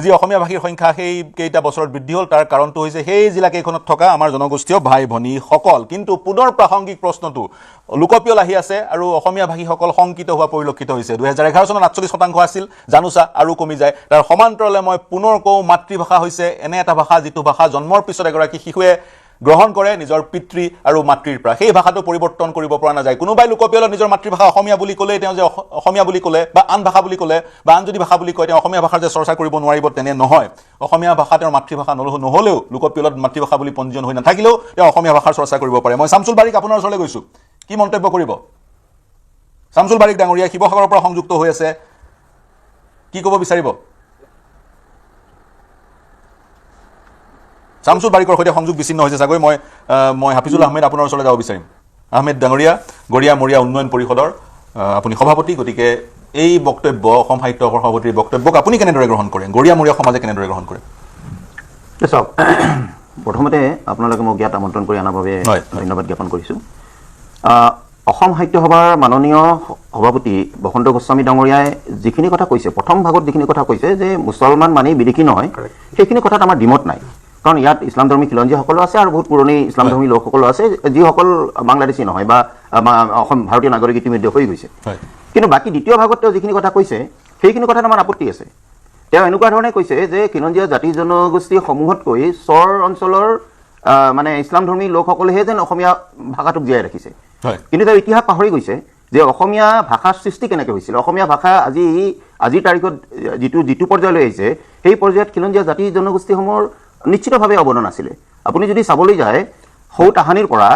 যি অসমীয়া ভাষীৰ সংখ্যা সেই কেইটা বছৰত বৃদ্ধি হ'ল তাৰ কাৰণটো হৈছে সেই জিলাকেইখনত থকা আমাৰ জনগোষ্ঠীয় ভাই ভনীসকল। কিন্তু পুনৰ প্ৰাসংগিক প্ৰশ্নটো লোকপিয়ল আহি আছে আৰু অসমীয়া ভাষীসকল শংকিত হোৱা পৰিলক্ষিত হৈছে। 2011 চনত 48% আছিল, জানোচা আৰু কমি যায়। তাৰ সমান্তৰালে মই পুনৰ কওঁ, মাতৃভাষা হৈছে এনে এটা ভাষা যিটো ভাষা জন্মৰ পিছত এগৰাকী শিশুৱে গ্ৰহণ কৰে নিজৰ পিতৃ আৰু মাতৃৰ পৰা। সেই ভাষাটো পৰিৱৰ্তন কৰিব পৰা নাযায়। কোনোবাই লোকপিয়লত নিজৰ মাতৃভাষা অসমীয়া বুলি ক'লে তেওঁ যে অসমীয়া বুলি ক'লে বা আন ভাষা বুলি ক'লে বা আন যদি ভাষা বুলি কয় তেওঁ অসমীয়া ভাষাৰ যে চৰ্চা কৰিব নোৱাৰিব, তেনে নহয়। অসমীয়া ভাষা তেওঁৰ মাতৃভাষা নহ'লেও, লোকপিয়লত মাতৃভাষা বুলি পঞ্জীয়ন হৈ নাথাকিলেও তেওঁ অসমীয়া ভাষাৰ চৰ্চা কৰিব পাৰে। মই শামছুল বাৰিক আপোনাৰ ওচৰলৈ গৈছোঁ, কি মন্তব্য কৰিব? শামছুল বাৰিক ডাঙৰীয়া শিৱসাগৰৰ পৰা সংযুক্ত হৈ আছে, কি ক'ব বিচাৰিব? শামছুল বাৰিকৰ সৈতে সংযোগ বিচ্ছিন্ন হৈছে চাগৈ। মই হাফিজুল আহমেদ আপোনাৰ ওচৰলৈ যাব বিচাৰিম। আহমেদ ডাঙৰীয়া গড়িয়া মৰিয়া উন্নয়ন পৰিষদৰ আপুনি সভাপতি, গতিকে এই বক্তব্য অসম সাহিত্য সভাৰ সভাপতিৰ বক্তব্যক আপুনি কেনেদৰে গ্ৰহণ কৰে, গড়িয়া মৰিয়া সমাজে কেনেদৰে গ্ৰহণ কৰে? চাওক, প্ৰথমতে আপোনালোকে মোক ইয়াত আমন্ত্ৰণ কৰি অনাৰ বাবে ধন্যবাদ জ্ঞাপন কৰিছোঁ। অসম সাহিত্য সভাৰ মাননীয় সভাপতি বসন্ত গোস্বামী ডাঙৰীয়াই যিখিনি কথা কৈছে, প্ৰথম ভাগত যিখিনি কথা কৈছে যে মুছলমান মানেই বিদেশী নহয়, সেইখিনি কথাত আমাৰ দ্বিমত নাই। কাৰণ ইয়াত ইছলাম ধৰ্মী খিলঞ্জীসকলো আছে আৰু বহুত পুৰণি ইছলাম ধৰ্মী লোকসকলো আছে, যিসকল বাংলাদেশী নহয় বা অসম ভাৰতীয় নাগৰিক ইতিমধ্যে হৈ গৈছে। কিন্তু বাকী দ্বিতীয় ভাগত তেওঁ যিখিনি কথা কৈছে সেইখিনি কথাত আমাৰ আপত্তি আছে। তেওঁ এনেকুৱা ধৰণে কৈছে যে খিলঞ্জীয়া জাতি জনগোষ্ঠীসমূহতকৈ চৰ অঞ্চলৰ মানে ইছলাম ধৰ্মী লোকসকলেহে যেন অসমীয়া ভাষাটোক জীয়াই ৰাখিছে। কিন্তু তেওঁ ইতিহাস পাহৰি গৈছে যে অসমীয়া ভাষাৰ সৃষ্টি কেনেকৈ হৈছিল। অসমীয়া ভাষা আজিৰ তাৰিখত যিটো পৰ্যায়লৈ আহিছে সেই পৰ্যায়ত খিলঞ্জীয়া জাতি জনগোষ্ঠীসমূহৰ নিশ্চিতভাৱে অৱদান আছিলে। আপুনি যদি চাবলৈ যায় সৌ তাহানিৰ পৰা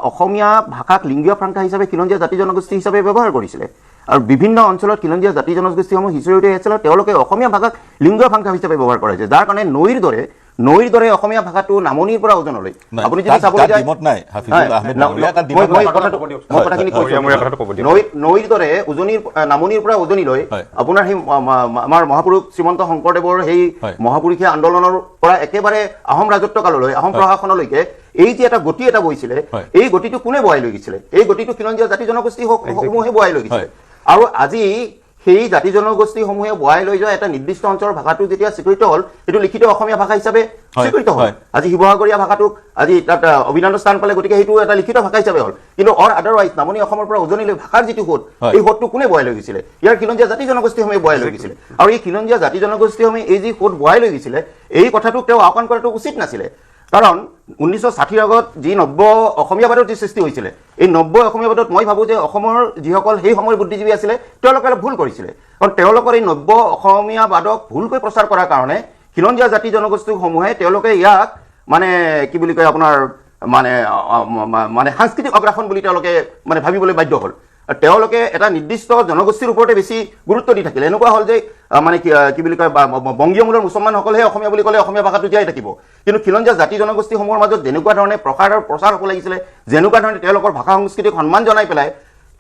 অসমীয়া ভাষাক লিংগীয় ফ্ৰাংকা হিচাপে খিলঞ্জীয়া জাতি জনগোষ্ঠী হিচাপে ব্যৱহাৰ কৰিছিলে আৰু বিভিন্ন অঞ্চলত খিলঞ্জীয়া জাতি জনগোষ্ঠীসমূহ সিঁচৰি উঠি আহিছিল আৰু তেওঁলোকে অসমীয়া ভাষাক লিংগীয় ফ্ৰাংকা হিচাপে ব্যৱহাৰ কৰা হৈছে, যাৰ কাৰণে নৈৰ দৰে অসমীয়া ভাষাটো নামনিৰ পৰা ওজনিলৈ আপুনি যদি চাবলৈ যায় নৈৰ দৰে নামনিৰ পৰা উজনিলৈ আপোনাৰ সেই আমাৰ মহাপুৰুষ শ্ৰীমন্ত শংকৰদেৱৰ সেই মহাপুৰুষীয়া আন্দোলনৰ পৰা একেবাৰে আহোম ৰাজত্ব কাললৈ আহোম প্ৰশাসনলৈকে এই যে এটা গতি এটা বৈছিলে, এই গতিটো কোনে বহাই লৈ গৈছিলে? এই গতিটো খিলঞ্জীয়া জাতি জনগোষ্ঠীসমূহে বহাই লৈ গৈছিলে। আৰু আজি সেই জাতি জনগোষ্ঠীসমূহে বহাই লৈ যোৱা এটা নিৰ্দিষ্ট অঞ্চলৰ ভাষাটো যেতিয়া স্বীকৃত হ'ল, সেইটো লিখিত অসমীয়া ভাষা হিচাপে স্বীকৃত হ'ল। আজি শিৱসাগৰীয়া ভাষাটোক আজি তাত অভিনন্দ স্থান পালে, গতিকে সেইটো এটা লিখিত ভাষা হিচাপে হ'ল। কিন্তু আদাৰৱাইজ নামনি অসমৰ পৰা উজনিলৈ ভাষাৰ যিটো সোঁত, এই সোঁতটো কোনে বহাই লৈ গৈছিলে? ইয়াৰ খিলঞ্জীয়া জাতি জনগোষ্ঠীসমূহে বহাই লৈ গৈছিলে। আৰু এই খিলঞ্জীয়া জাতি জনগোষ্ঠীসমূহে এই যি সোঁত বহাই লৈ গৈছিলে, এই কথাটোক তেওঁ আওকাণ কৰাটো উচিত নাছিলে। কাৰণ 1960ৰ আগত যি নব্য অসমীয়াবাদৰ যি সৃষ্টি হৈছিলে, এই নব্য অসমীয়াবাদত মই ভাবোঁ যে অসমৰ যিসকল সেই সময়ৰ বুদ্ধিজীৱী আছিলে তেওঁলোকে অলপ ভুল কৰিছিলে। কাৰণ তেওঁলোকৰ এই নব্য অসমীয়াবাদক ভুলকৈ প্ৰচাৰ কৰাৰ কাৰণে খিলঞ্জীয়া জাতি জনগোষ্ঠীসমূহে তেওঁলোকে ইয়াক মানে কি বুলি কয় আপোনাৰ মানে সাংস্কৃতিক অগ্ৰাসন বুলি তেওঁলোকে মানে ভাবিবলৈ বাধ্য হ'ল। তেওঁলোকে এটা নিৰ্দিষ্ট জনগোষ্ঠীৰ ওপৰতে বেছি গুৰুত্ব দি থাকিলে। এনেকুৱা হ'ল যে মানে কি বুলি কয় বংগীয় মূলৰ মুছলমানসকলেহে অসমীয়া বুলি ক'লে অসমীয়া ভাষাটো জীয়াই থাকিব। কিন্তু খিলঞ্জীয়া জাতি জনগোষ্ঠীসমূহৰ মাজত যেনেকুৱা ধৰণে প্ৰচাৰ হ'ব লাগিছিলে, যেনেকুৱা ধৰণে তেওঁলোকৰ ভাষা সংস্কৃতিক সন্মান জনাই পেলাই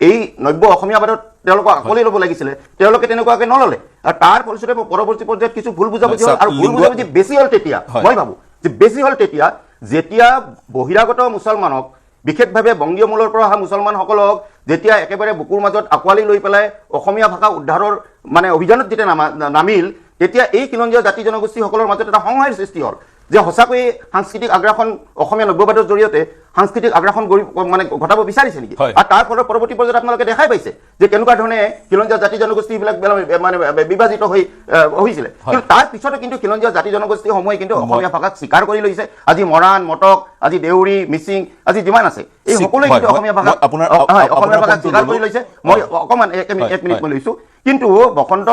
এই নব্য অসমীয়াবাদত তেওঁলোকক আকোৱালি ল'ব লাগিছিলে, তেওঁলোকে তেনেকুৱাকৈ নল'লে। আৰু তাৰ ফলস্বৰূপে পৰৱৰ্তী পৰ্যায়ত কিছু ভুল বুজাবুজি হ'ল। আৰু ভুল বুজাবুজি বেছি হ'ল তেতিয়া, মই ভাবোঁ যে বেছি হ'ল তেতিয়া যেতিয়া বহিৰাগত মুছলমানক, বিশেষভাৱে বংগীয় মূলৰ পৰা অহা মুছলমানসকলক যেতিয়া একেবাৰে বুকুৰ মাজত আঁকোৱালি লৈ পেলাই অসমীয়া ভাষা উদ্ধাৰৰ মানে অভিযানত যেতিয়া নামিল, তেতিয়া এই খিলঞ্জীয়া জাতি জনগোষ্ঠীসকলৰ মাজত এটা সংশয়ৰ সৃষ্টি হ'ল যে সঁচাকৈয়ে সাংস্কৃতিক আগ্ৰাসন অসমীয়া নব্যবাদৰ জৰিয়তে সাংস্কৃতিক আগ্ৰাসন মানে ঘটাব বিচাৰিছে নেকি? আৰু তাৰ ফলত পৰৱৰ্তী পৰ্যায়ত আপোনালোকে দেখাই পাইছে যে কেনেকুৱা ধৰণে খিলঞ্জীয়া জাতি জনগোষ্ঠীবিলাক মানে বিভাজিত হৈছিলে। কিন্তু তাৰ পিছতে কিন্তু খিলঞ্জীয়া জাতি জনগোষ্ঠীসমূহে কিন্তু অসমীয়া ভাষাক স্বীকাৰ কৰি লৈছে। আজি মৰাণ, মটক, আজি দেউৰী, মিচিং, আজি যিমান আছে এই সকলোৱে কিন্তু অসমীয়া ভাষাক স্বীকাৰ কৰি লৈছে। মই অকণমান এক মিনিট মই লৈছোঁ। কিন্তু বসন্ত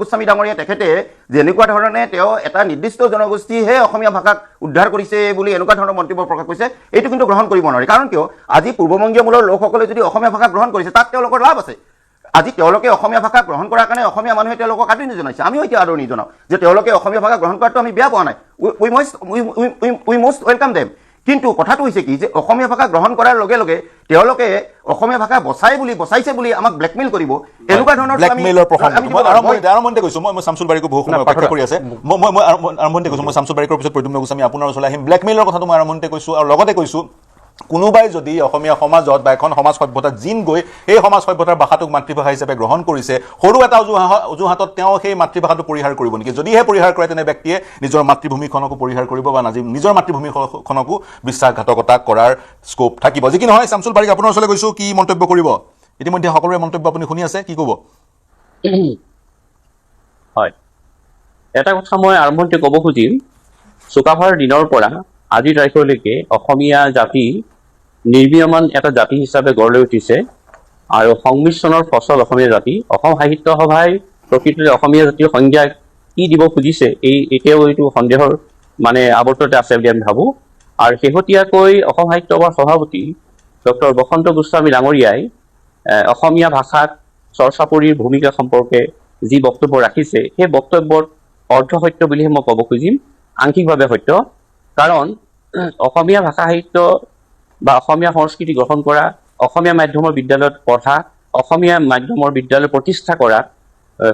গোস্বামী ডাঙৰীয়াই তেখেতে যেনেকুৱা ধৰণে তেওঁ এটা নিৰ্দিষ্ট জনগোষ্ঠীহে অসমীয়া ভাষাক উদ্ধাৰ কৰিছে বুলি এনেকুৱা ধৰণৰ মন্তব্য প্ৰকাশ কৰিছে, এইটো কিন্তু গ্ৰহণ কৰিব নোৱাৰি। কাৰণ কিয়, আজি পূৰ্ববংগীয় মূলৰ লোকসকলে যদি অসমীয়া ভাষা গ্ৰহণ কৰিছে তাত তেওঁলোকৰ লাভ আছে। আজি তেওঁলোকে অসমীয়া ভাষা গ্ৰহণ কৰাৰ কাৰণে অসমীয়া মানুহে তেওঁলোকক আদৰণি জনাইছে, আমিও এতিয়া আদৰণি জনাওঁ যে তেওঁলোকে অসমীয়া ভাষা গ্ৰহণ কৰাটো আমি বেয়া পোৱা নাই, উই মষ্ট ৱেলকাম দেম। কিন্তু কথাটো হৈছে কি যে অসমীয়া ভাষা গ্ৰহণ কৰাৰ লগে লগে তেওঁলোকে অসমীয়া ভাষা বচাইছে বুলি আমাক ব্লেকমেইল কৰিব, এনেকুৱা ধৰণৰ আৰম্ভণিতে কৈছোঁ মই শামছুল বাৰিকো বহু সময় অপেক্ষা কৰি আছে। মই আৰম্ভণিতে কৈছোঁ, মই শামছুল বাৰিকৰ পিছত প্ৰদ্যুম্ন গোস্বামী আপোনাৰ ওচৰলৈ আহিম। ব্লেকমেইলৰ কথাটো মই আৰম্ভণিতে কৈছোঁ আৰু লগতে কৈছোঁ কোনোবাই যদি অসমীয়া সমাজত বা এখন সমাজ সভ্যতাত জিন গৈ সেই সমাজ সভ্যতাৰ ভাষাটোক মাতৃভাষা হিচাপে গ্ৰহণ কৰিছে, সৰু এটা অজুহাতত তেওঁ সেই মাতৃভাষাটো পৰিহাৰ কৰিব নেকি? যদিহে পৰিহাৰ কৰে তেনে ব্যক্তিয়ে নিজৰ মাতৃভূমিখনকো পৰিহাৰ কৰিব বা নিজৰ মাতৃভূমিখনকো বিশ্বাসঘাতকতা কৰাৰ স্কোপ থাকিব। যি কি নহয়, শামছুল বাৰিক আপোনাৰ ওচৰলৈ গৈছোঁ, কি মন্তব্য কৰিব? ইতিমধ্যে সকলোৰে মন্তব্য আপুনি শুনি আছে, কি ক'ব? হয়, এটা কথা মই আৰম্ভণিতে ক'ব খুজিম, চুকাফাৰ দিনৰ পৰা আজিৰ তাৰিখলৈকে অসমীয়া জাতি নিৰ্মীয়মান এটা জাতি হিচাপে গঢ় লৈ উঠিছে আৰু সংমিশ্ৰণৰ ফচল অসমীয়া জাতি। অসম সাহিত্য সভাই প্ৰকৃততে অসমীয়া জাতিৰ সংজ্ঞা কি দিব খুজিছে এতিয়াও এইটো সন্দেহৰ মানে আৱৰ্ততে আছে বুলি আমি ভাবোঁ। আৰু শেহতীয়াকৈ অসম সাহিত্য সভাৰ সভাপতি ডক্টৰ বসন্ত গোস্বামী ডাঙৰীয়াই অসমীয়া ভাষাক চৰ্চাপৰীৰ ভূমিকা সম্পৰ্কে যি বক্তব্য ৰাখিছে, সেই বক্তব্যত অৰ্ধসত্য বুলিহে মই ক'ব খুজিম, আংশিকভাৱে সত্য। কাৰণ অসমীয়া ভাষা সাহিত্য বা অসমীয়া সংস্কৃতি গ্ৰহণ কৰা, অসমীয়া মাধ্যমৰ বিদ্যালয়ত পঢ়া, অসমীয়া মাধ্যমৰ বিদ্যালয় প্ৰতিষ্ঠা কৰা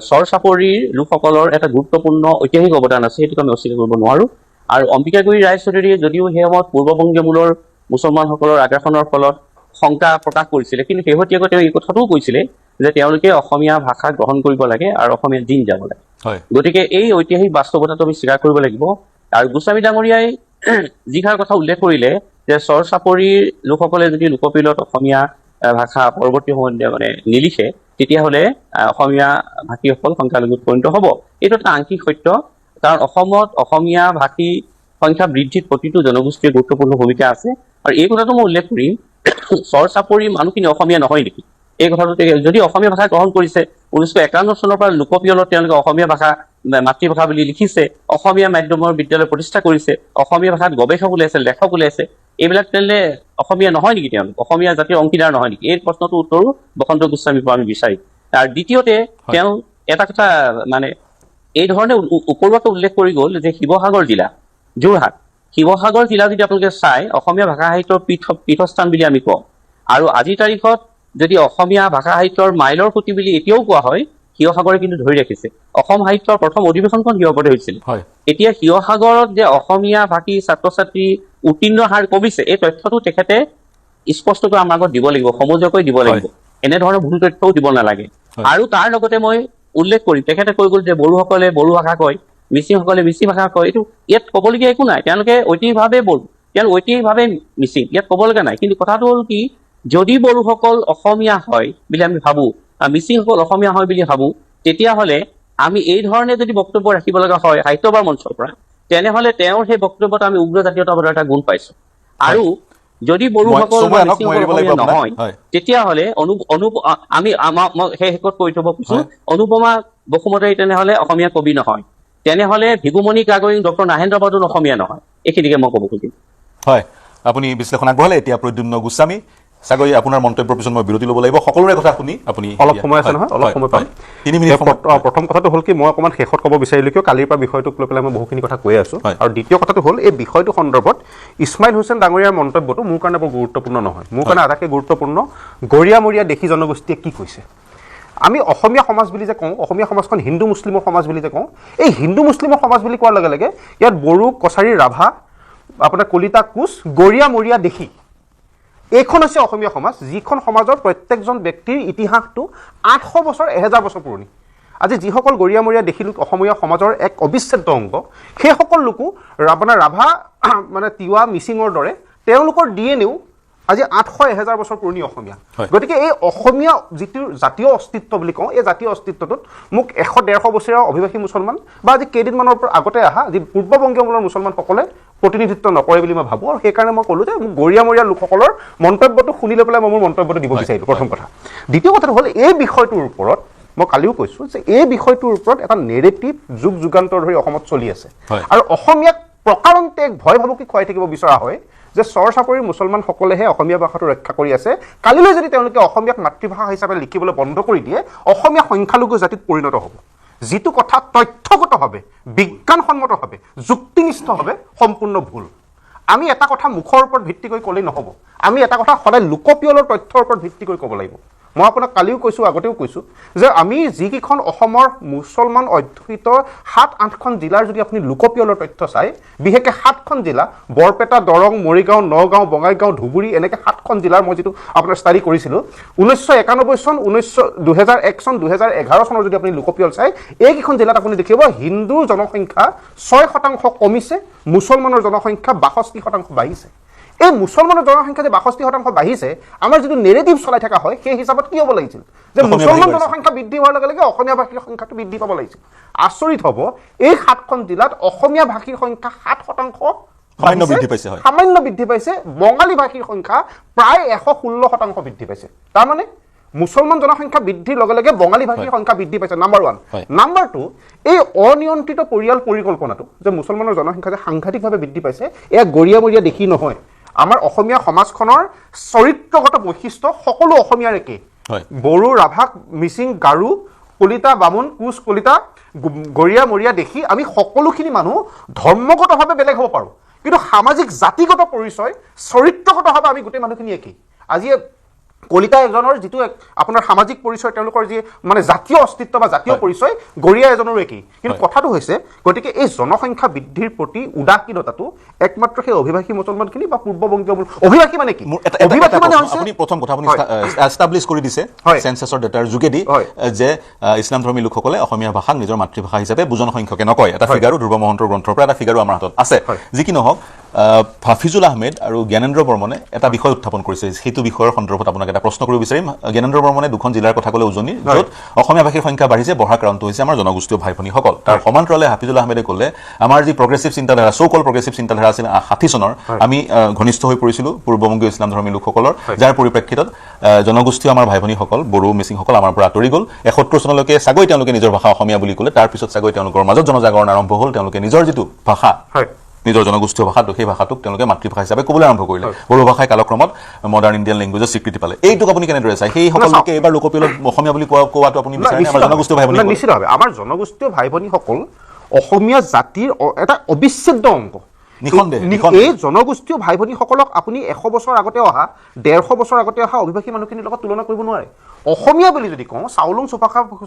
চৰ চাপৰিৰ লোকসকলৰ এটা গুৰুত্বপূৰ্ণ ঐতিহাসিক অৱদান আছে, সেইটোক আমি অস্বীকাৰ কৰিব নোৱাৰোঁ। আৰু অম্বিকাগিৰি ৰায়চৌধুৰীয়ে যদিও সেই সময়ত পূৰ্ববংগীয় মূলৰ মুছলমানসকলৰ আগ্ৰাসনৰ ফলত শংকা প্ৰকাশ কৰিছিলে, কিন্তু শেহতীয়াকৈ তেওঁ এই কথাটোও কৈছিলে যে তেওঁলোকে অসমীয়া ভাষা গ্ৰহণ কৰিব লাগে আৰু অসমীয়া দিন যাব লাগে। গতিকে এই ঐতিহাসিক বাস্তৱতাটো আমি স্বীকাৰ কৰিব লাগিব। আৰু গোস্বামী ডাঙৰীয়াই যিষাৰ কথা উল্লেখ কৰিলে যে চৰ চাপৰিৰ লোকসকলে যদি লোকপিয়লত অসমীয়া ভাষা পৰৱৰ্তী সময়ত নিলিখে, তেতিয়াহ'লে অসমীয়া ভাষীসকল সংখ্যালঘুত পৰিণত হ'ব। এইটো এটা আংশিক সত্য, কাৰণ অসমত অসমীয়া ভাষী সংখ্যা বৃদ্ধিত প্ৰতিটো জনগোষ্ঠীৰ গুৰুত্বপূৰ্ণ ভূমিকা আছে। আৰু এই কথাটো মই উল্লেখ কৰিম, চৰ চাপৰিৰ মানুহখিনি অসমীয়া নহয় নেকি? এই কথাটো যদি অসমীয়া ভাষা গ্ৰহণ কৰিছে, 1951 চনৰ পৰা লোকপিয়লত তেওঁলোকে অসমীয়া ভাষা মাতৃভাষা বুলি লিখিছে, অসমীয়া মাধ্যমৰ বিদ্যালয় প্ৰতিষ্ঠা কৰিছে, অসমীয়া ভাষাত গৱেষক ওলাইছে, লেখক ওলাইছে, এইবিলাক তেন্তে অসমীয়া নহয় নেকি? তেওঁলোক অসমীয়া জাতিৰ অংশীদাৰ নহয় নেকি? এই প্ৰশ্নটোৰ উত্তৰো বসন্ত গোস্বামীৰ পৰা আমি বিচাৰিম। আৰু দ্বিতীয়তে তেওঁ এটা কথা এই ধৰণে উপৰুৱাকে উল্লেখ কৰি গ'ল যে শিৱসাগৰ জিলা, যোৰহাট, শিৱসাগৰ জিলা যদি আপোনালোকে চাই অসমীয়া ভাষা সাহিত্যৰ পীঠস্থান বুলি আমি কওঁ। আৰু আজিৰ তাৰিখত যদি অসমীয়া ভাষা সাহিত্যৰ মাইলৰ খুঁটি বুলি এতিয়াও কোৱা হয়, শিৱসাগৰে কিন্তু ধৰি ৰাখিছে। অসম সাহিত্যৰ প্ৰথম অধিৱেশনখন শিৱসাগৰতে হৈছিল। এতিয়া শিৱসাগৰত যে অসমীয়া ভাষী ছাত্ৰ ছাত্ৰী উত্তীৰ্ণ হাৰ কমিছে, এই তথ্যটো তেখেতে স্পষ্টকৈ আমাৰ আগত দিব লাগিব, সমজুৱাকৈ দিব লাগিব। এনেধৰণৰ ভুল তথ্যও দিব নালাগে। আৰু তাৰ লগতে মই উল্লেখ কৰিম, তেখেতে কৈ গ'ল যে বড়োসকলে বড়ো ভাষা কয়, মিচিংসকলে মিচিং ভাষা কয়। এইটো ইয়াত ক'বলগীয়া একো নাই, তেওঁলোকে ঐতিহাসিকভাৱে বড়ো, তেওঁলোক ঐতিহাসিকভাৱে মিচিং, ইয়াত ক'বলগীয়া নাই। কিন্তু কথাটো হ'ল কি, যদি বড়োসকল অসমীয়া হয় বুলি আমি ভাবোঁ, মিচিংসকল অসমীয়া হয় বুলি ভাবোঁ, তেতিয়াহ'লে আমি এই ধৰণে যদি বক্তব্য ৰাখিব লগা হয় সাহিত্যবাৰ মঞ্চৰ পৰা, তেনেহ'লে তেওঁৰ সেই বক্তব্যত আমি উগ্ৰ জাতীয়তাবাদৰ এটা গুণ পাইছোঁ। আৰু যদি বড়োসকল নহয়, তেতিয়াহ'লে আমি সেই শেষত কৈ থব খুজিছোঁ, অনুপমা বসুমতাৰী তেনেহ'লে অসমীয়া কবি নহয়, তেনেহ'লে ভিগুমণি কাগজ, ডক্টৰ নাহেন্দ্ৰ বৰদলৈ অসমীয়া নহয়। এইখিনিকে মই ক'ব খুজিম। হয়, আপুনি বিশ্লেষণ আগবঢ়ালে। এতিয়া প্ৰদ্যুম্ন গোস্বামী, চাগৈ আপোনাৰ মন্তব্যৰ পিছত মই বিৰতি ল'ব লাগিব। সকলোৰে কথা শুনি আপুনি অলপ সময় আছে নহয়, অলপ সময় পাম। 3 মিনিট। প্ৰথম কথাটো হ'ল কি, মই অকণমান শেষত ক'ব বিচাৰিলোঁ কিয় কালিৰ পৰা বিষয়টোক লৈ পেলাই মই বহুখিনি কথা কৈ আছোঁ। আৰু দ্বিতীয় কথাটো হ'ল এই বিষয়টো সন্দৰ্ভত ইছমাইল হুছেইন ডাঙৰীয়াৰ মন্তব্যটো মোৰ কাৰণে বৰ গুৰুত্বপূৰ্ণ নহয়। মোৰ কাৰণে আটাইতকৈ গুৰুত্বপূৰ্ণ গৰিয়ামৰীয়া দেশী জনগোষ্ঠীয়ে কি কৈছে। আমি অসমীয়া সমাজ বুলি যে কওঁ, অসমীয়া সমাজখন হিন্দু মুছলিমৰ সমাজ বুলি যে কওঁ, এই হিন্দু মুছলিমৰ সমাজ বুলি কোৱাৰ লগে লগে ইয়াত বড়ো, কছাৰী, ৰাভা, আপোনাৰ কলিতা, কোচ, গৰিয়ামৰীয়া দেশী, এইখন হৈছে অসমীয়া সমাজ, যিখন সমাজৰ প্ৰত্যেকজন ব্যক্তিৰ ইতিহাসটো 800 বছৰ 1000 বছৰ পুৰণি। আজি যিসকল গৰিয়ামৰীয়া দেশী লোক অসমীয়া সমাজৰ এক অবিচ্ছেদ্য অংগ, সেইসকল লোকো আপোনাৰ ৰাভা তিৱা, মিচিঙৰ দৰে তেওঁলোকৰ DNA আজি 800-1000 বছৰ পুৰণি অসমীয়া। গতিকে এই অসমীয়া যিটো জাতীয় অস্তিত্ব বুলি কওঁ, এই জাতীয় অস্তিত্বটোত মোক 100-150 বছৰীয়া অভিবাসী মুছলমান বা আজি কেইদিনমানৰ পৰা আগতে অহা যি পূৰ্ববংগীয় মূলৰ মুছলমানসকলে প্ৰতিনিধিত্ব নকৰে বুলি মই ভাবোঁ। আৰু সেইকাৰণে মই ক'লোঁ যে মোক গৰিয়ামৰীয়া লোকসকলৰ মন্তব্যটো শুনি লৈ পেলাই মই মোৰ মন্তব্যটো দিব বিচাৰিলোঁ, প্ৰথম কথা। দ্বিতীয় কথাটো হ'ল এই বিষয়টোৰ ওপৰত মই কালিও কৈছোঁ যে এই বিষয়টোৰ ওপৰত এটা নেৰেটিভ যুগ যুগান্তৰ ধৰি অসমত চলি আছে। আৰু অসমীয়াক প্ৰকাৰন্তে এক ভয় ভাবুকি খুৱাই থাকিব বিচৰা হয় যে চৰ চাপৰিৰ মুছলমানসকলেহে অসমীয়া ভাষাটো ৰক্ষা কৰি আছে। কালিলৈ যদি তেওঁলোকে অসমীয়াক মাতৃভাষা হিচাপে লিখিবলৈ বন্ধ কৰি দিয়ে, অসমীয়া সংখ্যালঘু জাতিত পৰিণত হ'ব। যিটো কথা তথ্যগতভাৱে, বিজ্ঞানসন্মতভাৱে, যুক্তিনিষ্ঠভাৱে সম্পূৰ্ণ ভুল। আমি এটা কথা মুখৰ ওপৰত ভিত্তি কৰি ক'লেই নহ'ব, আমি এটা কথা সদায় লোকপিয়লৰ তথ্যৰ ওপৰত ভিত্তি কৰি ক'ব লাগিব। মই আপোনাক কালিও কৈছোঁ, আগতেও কৈছোঁ যে আমি যিকেইখন অসমৰ মুছলমান অধ্যুষিত 7-8খন জিলাৰ যদি আপুনি লোকপিয়লৰ তথ্য চায়, বিশেষকৈ 7খন জিলা বৰপেটা, দৰং, মৰিগাঁও, নগাঁও, বঙাইগাঁও, ধুবুৰী, এনেকৈ 7খন জিলাৰ মই যিটো আপোনাৰ ষ্টাডি কৰিছিলোঁ, 1991 চন, 2001 চন, 2011 চনৰ যদি আপুনি লোকপিয়ল চায়, এইকেইখন জিলাত আপুনি দেখিব হিন্দুৰ জনসংখ্যা 6% কমিছে, মুছলমানৰ জনসংখ্যা 62% বাঢ়িছে। এই মুছলমানৰ জনসংখ্যা যে 62% বাঢ়িছে, আমাৰ যিটো নেৰেটিভ চলাই থকা হয়, সেই হিচাপত কি হ'ব লাগিছিল যে মুছলমান জনসংখ্যা বৃদ্ধি হোৱাৰ লগে লগে অসমীয়া ভাষীৰ সংখ্যাটো বৃদ্ধি পাব লাগিছিল। আচৰিত হ'ব, এই 7খন জিলাত অসমীয়া ভাষীৰ সংখ্যা 7% সামান্য বৃদ্ধি পাইছে, বঙালী ভাষীৰ সংখ্যা প্ৰায় 116% বৃদ্ধি পাইছে। তাৰমানে মুছলমান জনসংখ্যা বৃদ্ধিৰ লগে লগে বঙালী ভাষীৰ সংখ্যা বৃদ্ধি পাইছে, নাম্বাৰ 1। নাম্বাৰ 2, এই অনিয়ন্ত্ৰিত পৰিয়াল পৰিকল্পনাটো যে মুছলমানৰ জনসংখ্যা যে সাংঘাতিকভাৱে বৃদ্ধি পাইছে, এয়া গৰিয়ামৰীয়া দেখি নহয়। আমাৰ অসমীয়া সমাজখনৰ চৰিত্ৰগত বৈশিষ্ট্য সকলো অসমীয়াৰ একেই। বড়ো, ৰাভা, মিচিং, গাৰো, কলিতা, বামুণ, কোচ, কলিতা, গৰিয়ামৰীয়া দেখি আমি সকলোখিনি মানুহ ধৰ্মগতভাৱে বেলেগ হ'ব পাৰোঁ, কিন্তু সামাজিক জাতিগত পৰিচয় চৰিত্ৰগতভাৱে আমি গোটেই মানুহখিনি একেই আজি কলিতা এজনৰ যিটো আপোনাৰ সামাজিক পৰিচয় তেওঁলোকৰ যি মানে জাতীয় অস্তিত্ব বা জাতীয় পৰিচয় গৰিয়া এজনৰো একেই কিন্তু কথাটো হৈছে গতিকে এই জনসংখ্যা বৃদ্ধিৰ প্ৰতি উদাসীনতাটো একমাত্ৰ সেই অভিবাসী মুছলমানখিনি বা পূৰ্ববংগীয় অভিবাসী মানে কি অভিবাসী মানে হৈছে আপুনি প্ৰথম কথা আপুনি এষ্টাব্লিছ কৰি দিছে সেন্সাছৰ ডেটাৰ যোগেদি যে ইছলাম ধৰ্মী লোকসকলে অসমীয়া ভাষাক নিজৰ মাতৃভাষা হিচাপে বুজন সংখ্যকে নকয় এটা ফিগাৰো ধ্ৰুৱ মহন্তৰ গ্ৰন্থৰ পৰা এটা ফিগাৰো আমাৰ হাতত আছে যি কি নহওক হাফিজুল আহমেদ আৰু জ্ঞানেন্দ্ৰ বৰ্মনে এটা বিষয় উত্থাপন কৰিছে সেইটো বিষয়ৰ সন্দৰ্ভত আপোনাক এটা প্ৰশ্ন কৰিব বিচাৰিম জ্ঞানেন্দ্ৰ বৰ্মনে দুখন জিলাৰ কথা ক'লে উজনি য'ত অসমীয়া ভাষীৰ সংখ্যা বাঢ়িছে বঢ়াৰ কাৰণটো হৈছে আমাৰ জনগোষ্ঠীয় ভাই ভনীসকল তাৰ সমান্তৰালে হাফিজুল আহমেদে ক'লে আমাৰ যি প্ৰগ্ৰেছিভ চিন্তাধাৰা চৌকল প্ৰগ্ৰেছিভ চিন্তাধাৰা আছিল 60 চনৰ আমি ঘনিষ্ঠ হৈ পৰিছিলোঁ পূৰ্ববংগীয় ইছলাম ধৰ্মী লোকসকলৰ যাৰ পৰিপ্ৰেক্ষিতত জনগোষ্ঠীয় আমাৰ ভাই ভনীসকল বড়ো মিচিংসকল আমাৰ পৰা আঁতৰি গ'ল 71 চনলৈকে চাগৈ তেওঁলোকে নিজৰ ভাষা অসমীয়া বুলি ক'লে তাৰ পিছত চাগৈ তেওঁলোকৰ মাজত জনজাগৰণ আৰম্ভ হ'ল তেওঁলোকে নিজৰ যিটো ভাষা নিজৰ জনগোষ্ঠীয় ভাষাটো সেই ভাষাটোক তেওঁলোকে মাতৃভাষা হিচাপে ক'বলৈ আৰম্ভ কৰিলে বড়ো ভাষাই কালক্ৰমত মডাৰ্ণ ইণ্ডিয়ান লেংগুৱেজৰ স্বীকৃতি পালে এইটোক আপুনি কেনেদৰে চাই সেই সকলোকে এইবাৰ লোকপ্ৰিয় অসমীয়া বুলি কোৱাটো আপুনি বিচাৰে আমাৰ জনগোষ্ঠীয় ভাই ভনী নিশ্চিতভাৱে আমাৰ জনগোষ্ঠীয় ভাই ভনীসকল অসমীয়া জাতিৰ এটা অবিচ্ছেদ্য অংগ এই জনগোষ্ঠীয় ভাই ভনীসকলক আপুনি 100 বছৰ আগতে অহা 150 বছৰ আগতে অহা অভিবাসী মানুহখিনিৰ লগত তুলনা কৰিব নোৱাৰে অসমীয়া বুলি যদি কওঁ চাউলুং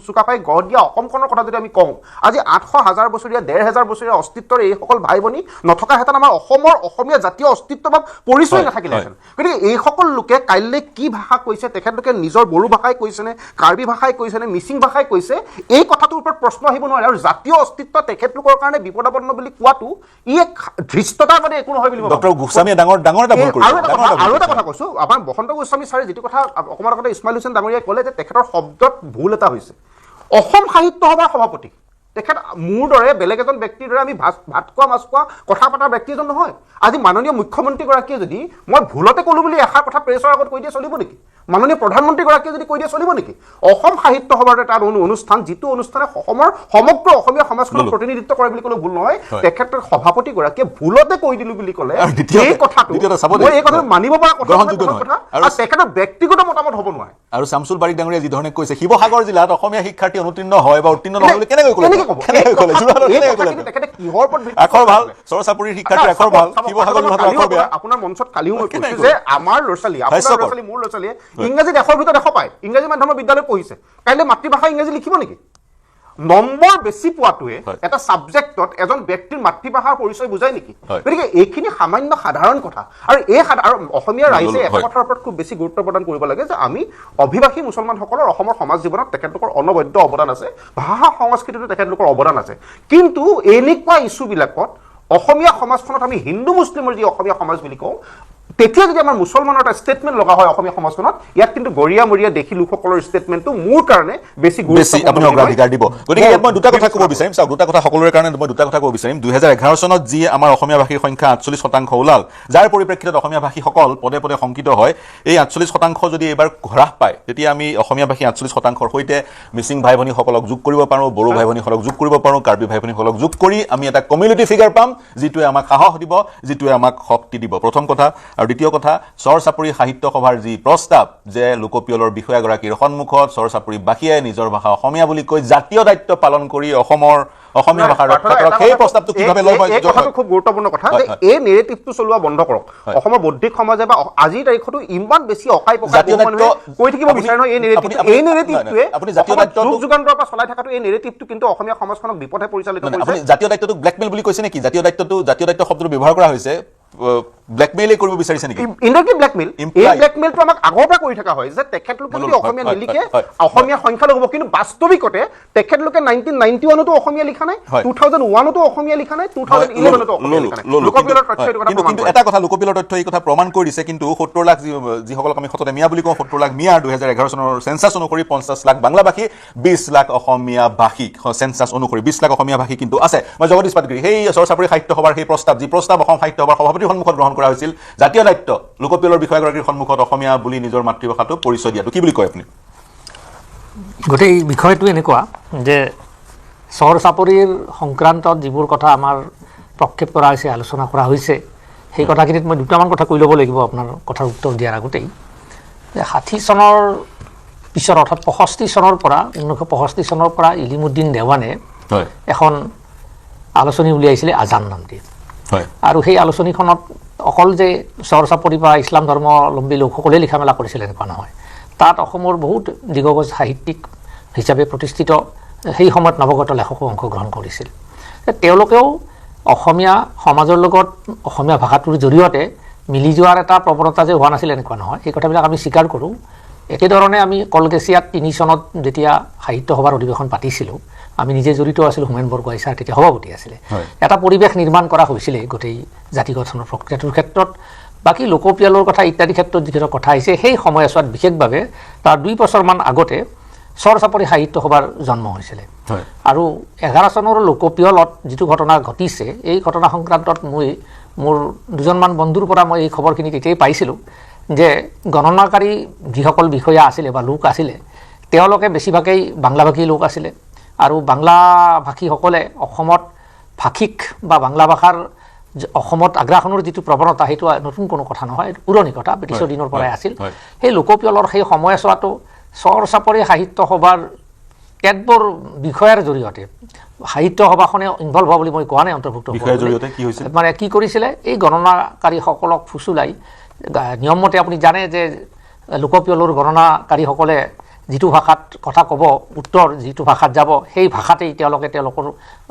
চুকাফাই গঢ় দিয়া অসমখনৰ কথা যদি আমি কওঁ আজি 800,000 বছৰীয়া 1,500 বছৰীয়া অস্তিত্বৰ এইসকল ভাই ভনী নথকাহেঁতেন আমাৰ অসমৰ অসমীয়া জাতীয় অস্তিত্ব বা পৰিচয় নাথাকিলেহেঁতেন গতিকে এইসকল লোকে কাইলৈ কি ভাষা কৈছে তেখেতলোকে নিজৰ বড়ো ভাষাই কৈছেনে কাৰ্বি ভাষাই কৈছেনে মিচিং ভাষাই কৈছে এই কথাটোৰ ওপৰত প্ৰশ্ন আহিব নোৱাৰে আৰু জাতীয় অস্তিত্ব তেখেতলোকৰ কাৰণে বিপদাপন্ন বুলি কোৱাটো ই এক ধৃষ্টতাৰ মানে একো নহয় বুলি ডক্টৰ গোস্বামীয়ে ডাঙৰ এটা ভুল কৰিছে আৰু এটা কথা কৈছো আমাৰ বসন্ত গোস্বামী ছাৰে যিটো কথা অকণমান আগতে ইছমাইল হুছেইন ডাঙৰীয়াই ক'লে যে তেখেতৰ শব্দত ভুল এটা হৈছে অসম সাহিত্য সভাৰ সভাপতি তেখেত মোৰ দৰে বেলেগ এজন ব্যক্তিৰ দৰে আমি ভাত খোৱা মাছ খোৱা কথা পতাৰ ব্যক্তি এজন নহয় আজি মাননীয় মুখ্যমন্ত্ৰীগৰাকীয়ে যদি মই ভুলতে ক'লো বুলি এষাৰ কথা প্ৰেছৰ আগত কৈ দিয়ে চলিব নেকি মাননীয় প্ৰধানমন্ত্ৰীগৰাকীয়ে যদি কৈ দিয়ে চলিব নেকি অসম সাহিত্য সভাৰ এটা অনুষ্ঠান যিটো অনুষ্ঠানে অসমৰ সমগ্ৰ অসমীয়া সমাজখনক প্ৰতিনিধিত্ব কৰে বুলি ক'লেও ভুল নহয় তেখেতৰ সভাপতিগৰাকীয়ে ভুলতে কৈ দিলো বুলি ক'লে এই কথাটো মই এই কথাটো মানিব পৰা কথা আৰু তেখেতৰ ব্যক্তিগত মতামত হ'ব নোৱাৰে আৰু শামছুল বাৰিক ডাঙৰীয়া যি ধৰণে কৈছে শিৱসাগৰ জিলাত অসমীয়া শিক্ষাৰ্থী অনুতীৰ্ণ হয় বা উত্তীৰ্ণ নহয় বুলি কেনেকৈ ক'লে তেখেতে কিহৰ ওপৰত আখৰ ভাল চৰচাপুৰীৰ শিক্ষাৰ্থীৰ আখৰ ভাল শিৱসাগৰ আখৰ বেয়া আপোনাৰ মঞ্চত কালিও মই কৈছো যে আমাৰ ল'ৰা-ছোৱালী আপোনাৰ ল'ৰা-ছোৱালী মোৰ ল'ৰা-ছোৱালীয়ে ইংৰাজী 100ৰ ভিতৰত 100 পায় ইংৰাজী মাধ্যমৰ বিদ্যালয়ত পঢ়িছে কাইলৈ মাতৃভাষা ইংৰাজী লিখিব নেকি নম্বৰ বেছি পোৱাটোৱে এটা সাবজেক্টত এজন ব্যক্তিৰ মাতৃভাষাৰ পৰিচয় বুজায় নেকি গতিকে এইখিনি সামান্য সাধাৰণ কথা আৰু এই অসমীয়া ৰাইজে এটা কথাৰ ওপৰত খুব বেছি গুৰুত্ব প্ৰদান কৰিব লাগে যে আমি অভিবাসী মুছলমানসকলৰ অসমৰ সমাজ জীৱনত তেখেতলোকৰ অনবদ্য অৱদান আছে ভাষা সংস্কৃতিতো তেখেতলোকৰ অৱদান আছে কিন্তু এনেকুৱা ইছ্যুবিলাকত অসমীয়া সমাজখনত আমি হিন্দু মুছলিমৰ যি অসমীয়া সমাজ বুলি কওঁ তেতিয়া যদি আমাৰ মুছলমানৰ এটা ষ্টেটমেণ্ট লগা হয় অসমীয়া সমাজখনত ইয়াত কিন্তু গৰিয়া মৰিয়া দেখি লোকসকলৰ ষ্টেটমেণ্টটো মোৰ কাৰণে বেছি আপুনি অগ্ৰাধিকাৰ দিব গতিকে ইয়াত মই দুটা কথা ক'ব বিচাৰিম চাওক দুটা কথা সকলোৰে কাৰণে মই দুটা কথা ক'ব বিচাৰিম 2011 চনত যি আমাৰ অসমীয়া ভাষীৰ সংখ্যা 48% ওলাল যাৰ পৰিপ্ৰেক্ষিতত অসমীয়া ভাষীসকল পদে পদে শংকিত হয় এই 48% যদি এবাৰ হ্ৰাস পায় তেতিয়া আমি অসমীয়া ভাষী 48%ৰ সৈতে মিচিং ভাই ভনীসকলক যোগ কৰিব পাৰোঁ বড়ো ভাই ভনীসকলক যোগ কৰিব পাৰোঁ কাৰ্বি ভাই ভনীসকলক যোগ কৰি আমি এটা কমিউনিটি ফিগাৰ পাম যিটোৱে আমাক সাহস দিব যিটোৱে আমাক শক্তি দিব প্ৰথম কথা আৰু দ্বিতীয় কথা চৰচাপুৰী সাহিত্য সভাৰ যি প্ৰস্তাৱ যে লোকপিয়লৰ বিষয়াগৰাকীৰ সন্মুখত চৰচাপুৰীবাসীয়ে নিজৰ ভাষা অসমীয়া বুলি কৈ জাতীয় দায়িত্ব পালন কৰি অসমীয়া ভাষা ৰক্ষা কৰক সেই প্ৰস্তাৱটো কিভাৱে লয় এই কথাটো খুব গুৰুত্বপূৰ্ণ কথা যে এই নেৰেটিভটো চলোৱা বন্ধ কৰক অসমৰ বৌদ্ধিক সমাজে বা আজিৰ তাৰিখতো ইমান বেছি অকাই পকাই কৈ থাকিব বিচাৰে নহয় এই নেৰেটিভটোৱে আপুনি জাতীয় দায়িত্ব যুগান্তৰ পৰা চলাই থকাটো এই নেৰেটিভটো কিন্তু অসমীয়া সমাজখনক বিপথে পৰিচালিত কৰিছে আপুনি জাতীয় দায়িত্বটোক ব্লেকমেইল বুলি কৈছে নেকি জাতীয় দায়িত্ব শব্দটো ব্যৱহাৰ কৰা হৈছে ব্লেকমেইলে কৰিব বিচাৰিছে নেকি ইনডাইৰেক্টলি ব্লেকমেইল এই ব্লেকমেইলটো আমাক আগৰ পৰা কৰি থকা হয় যে তেখেতলোকে যদি অসমীয়া নিলিখে অসমীয়া সংখ্যা লঘু হ'ব কিন্তু বাস্তৱিকতে তেখেতলোকে 1991 তো অসমীয়া লিখা নাই 2001 তো অসমীয়া লিখা নাই 2011 তো অসমীয়া লিখা নাই লোকপিয়লৰ তথ্য এই কথা প্ৰমাণ কিন্তু এটা কথা লোকপিয়লৰ তথ্য এই কথা প্ৰমাণ কৰি দিছে কিন্তু 70 লাখ যিসকলক আমি সততে মিয়া বুলি কওঁ 70 লাখ মিয়া 2011 চনৰ সেন্সাস অনুসৰি 50 লাখ বাংলাভাষী 20 লাখ অসমীয়া ভাষী সেন্সাস অনুসৰি 20 লাখ অসমীয়া ভাষী কিন্তু আছে মই জগদীশ পাটগিৰি সেই চৰচাপুৰী সাহিত্য সভাৰ সেই প্ৰস্তাৱ অসম সাহিত্য সভাৰ সভাপতিৰ সন্মুখত গ্ৰহণ কৰা হৈছিল জাতীয় দায়িত্ব লোকপিয়লৰ বিষয়াগৰাকীৰ সন্মুখত অসমীয়া বুলি নিজৰ মাতৃভাষাটো পৰিচয় দিয়াটো কি বুলি কয় আপুনি গোটেই বিষয়টো এনেকুৱা যে চৰ চাপৰিৰ সংক্ৰান্তত যিবোৰ কথা আমাৰ প্ৰক্ষেপ কৰা হৈছে আলোচনা কৰা হৈছে সেই কথাখিনিত মই দুটামান কথা কৈ ল'ব লাগিব আপোনাৰ কথাৰ উত্তৰ দিয়াৰ আগতেই যে 60 চনৰ পিছৰ অৰ্থাৎ 65 চনৰ পৰা 1965 চনৰ পৰা ইলিমুদ্দিন দেৱানে এখন আলোচনী উলিয়াইছিলে আজান নাম দি আৰু সেই আলোচনীখনত অকল যে চৰ চাপৰি বা ইছলাম ধৰ্মাৱলম্বী লোকসকলে লিখা মেলা কৰিছিল এনেকুৱা নহয়, তাত অসমৰ বহুত দিগগজ সাহিত্যিক হিচাপে প্ৰতিষ্ঠিত সেই সময়ত নৱগত লেখকো অংশগ্ৰহণ কৰিছিল। তেওঁলোকেও অসমীয়া সমাজৰ লগত অসমীয়া ভাষাটোৰ জৰিয়তে মিলি যোৱাৰ এটা প্ৰৱণতা যে হোৱা নাছিল এনেকুৱা নহয়, এই কথাবিলাক আমি স্বীকাৰ কৰোঁ। একেধৰণে আমি কলগেছিয়াত 3 চনত যেতিয়া সাহিত্য সভাৰ অধিৱেশন পাতিছিলোঁ, আমি নিজে জড়িত আছিলোঁ, হোমেন বৰগোহাঁই ছাৰ তেতিয়া সভাপতি আছিলে, এটা পৰিৱেশ নিৰ্মাণ কৰা হৈছিলে গোটেই জাতি গঠনৰ প্ৰক্ৰিয়াটোৰ ক্ষেত্ৰত। বাকী লোকপিয়লৰ কথা ইত্যাদি ক্ষেত্ৰত যিকেইটা কথা আহিছে সেই সময়ছোৱাত বিশেষভাৱে তাৰ 2 বছৰমান আগতে চৰ চাপৰি সাহিত্য সভাৰ জন্ম হৈছিলে। আৰু 11 চনৰ লোকপিয়লত যিটো ঘটনা ঘটিছে, এই ঘটনা সংক্ৰান্তত মই মোৰ 2জনমান বন্ধুৰ পৰা মই এই খবৰখিনি তেতিয়াই পাইছিলোঁ যে গণনাকাৰী যিসকল বিষয়া আছিলে বা লোক আছিলে তেওঁলোকে বেছিভাগেই বাংলাভাষী লোক আছিলে। আৰু বাংলাভাষীসকলে অসমত ভাষিক বা বাংলা ভাষাৰ অসমত আগ্ৰাসনৰ যিটো প্ৰৱণতা সেইটো নতুন কোনো কথা নহয়, পুৰণি কথা, ব্ৰিটিছৰ দিনৰ পৰাই আছিল। সেই লোকপিয়লৰ সেই সময়ছোৱাটো চৰ চাপৰি সাহিত্য সভাৰ কেতবোৰ বিষয়াৰ জৰিয়তে সাহিত্য সভাখনে ইনভলভ হোৱা বুলি মই কোৱা নাই, অন্তৰ্ভুক্ত মানে কি কৰিছিলে, এই গণনাকাৰীসকলক ফুচুলাই নিয়মমতে আপুনি জানে যে লোকপিয়লৰ গণনাকাৰীসকলে যিটো ভাষাত কথা ক'ব, উত্তৰ যিটো ভাষাত যাব সেই ভাষাতেই তেওঁলোকে তেওঁলোকৰ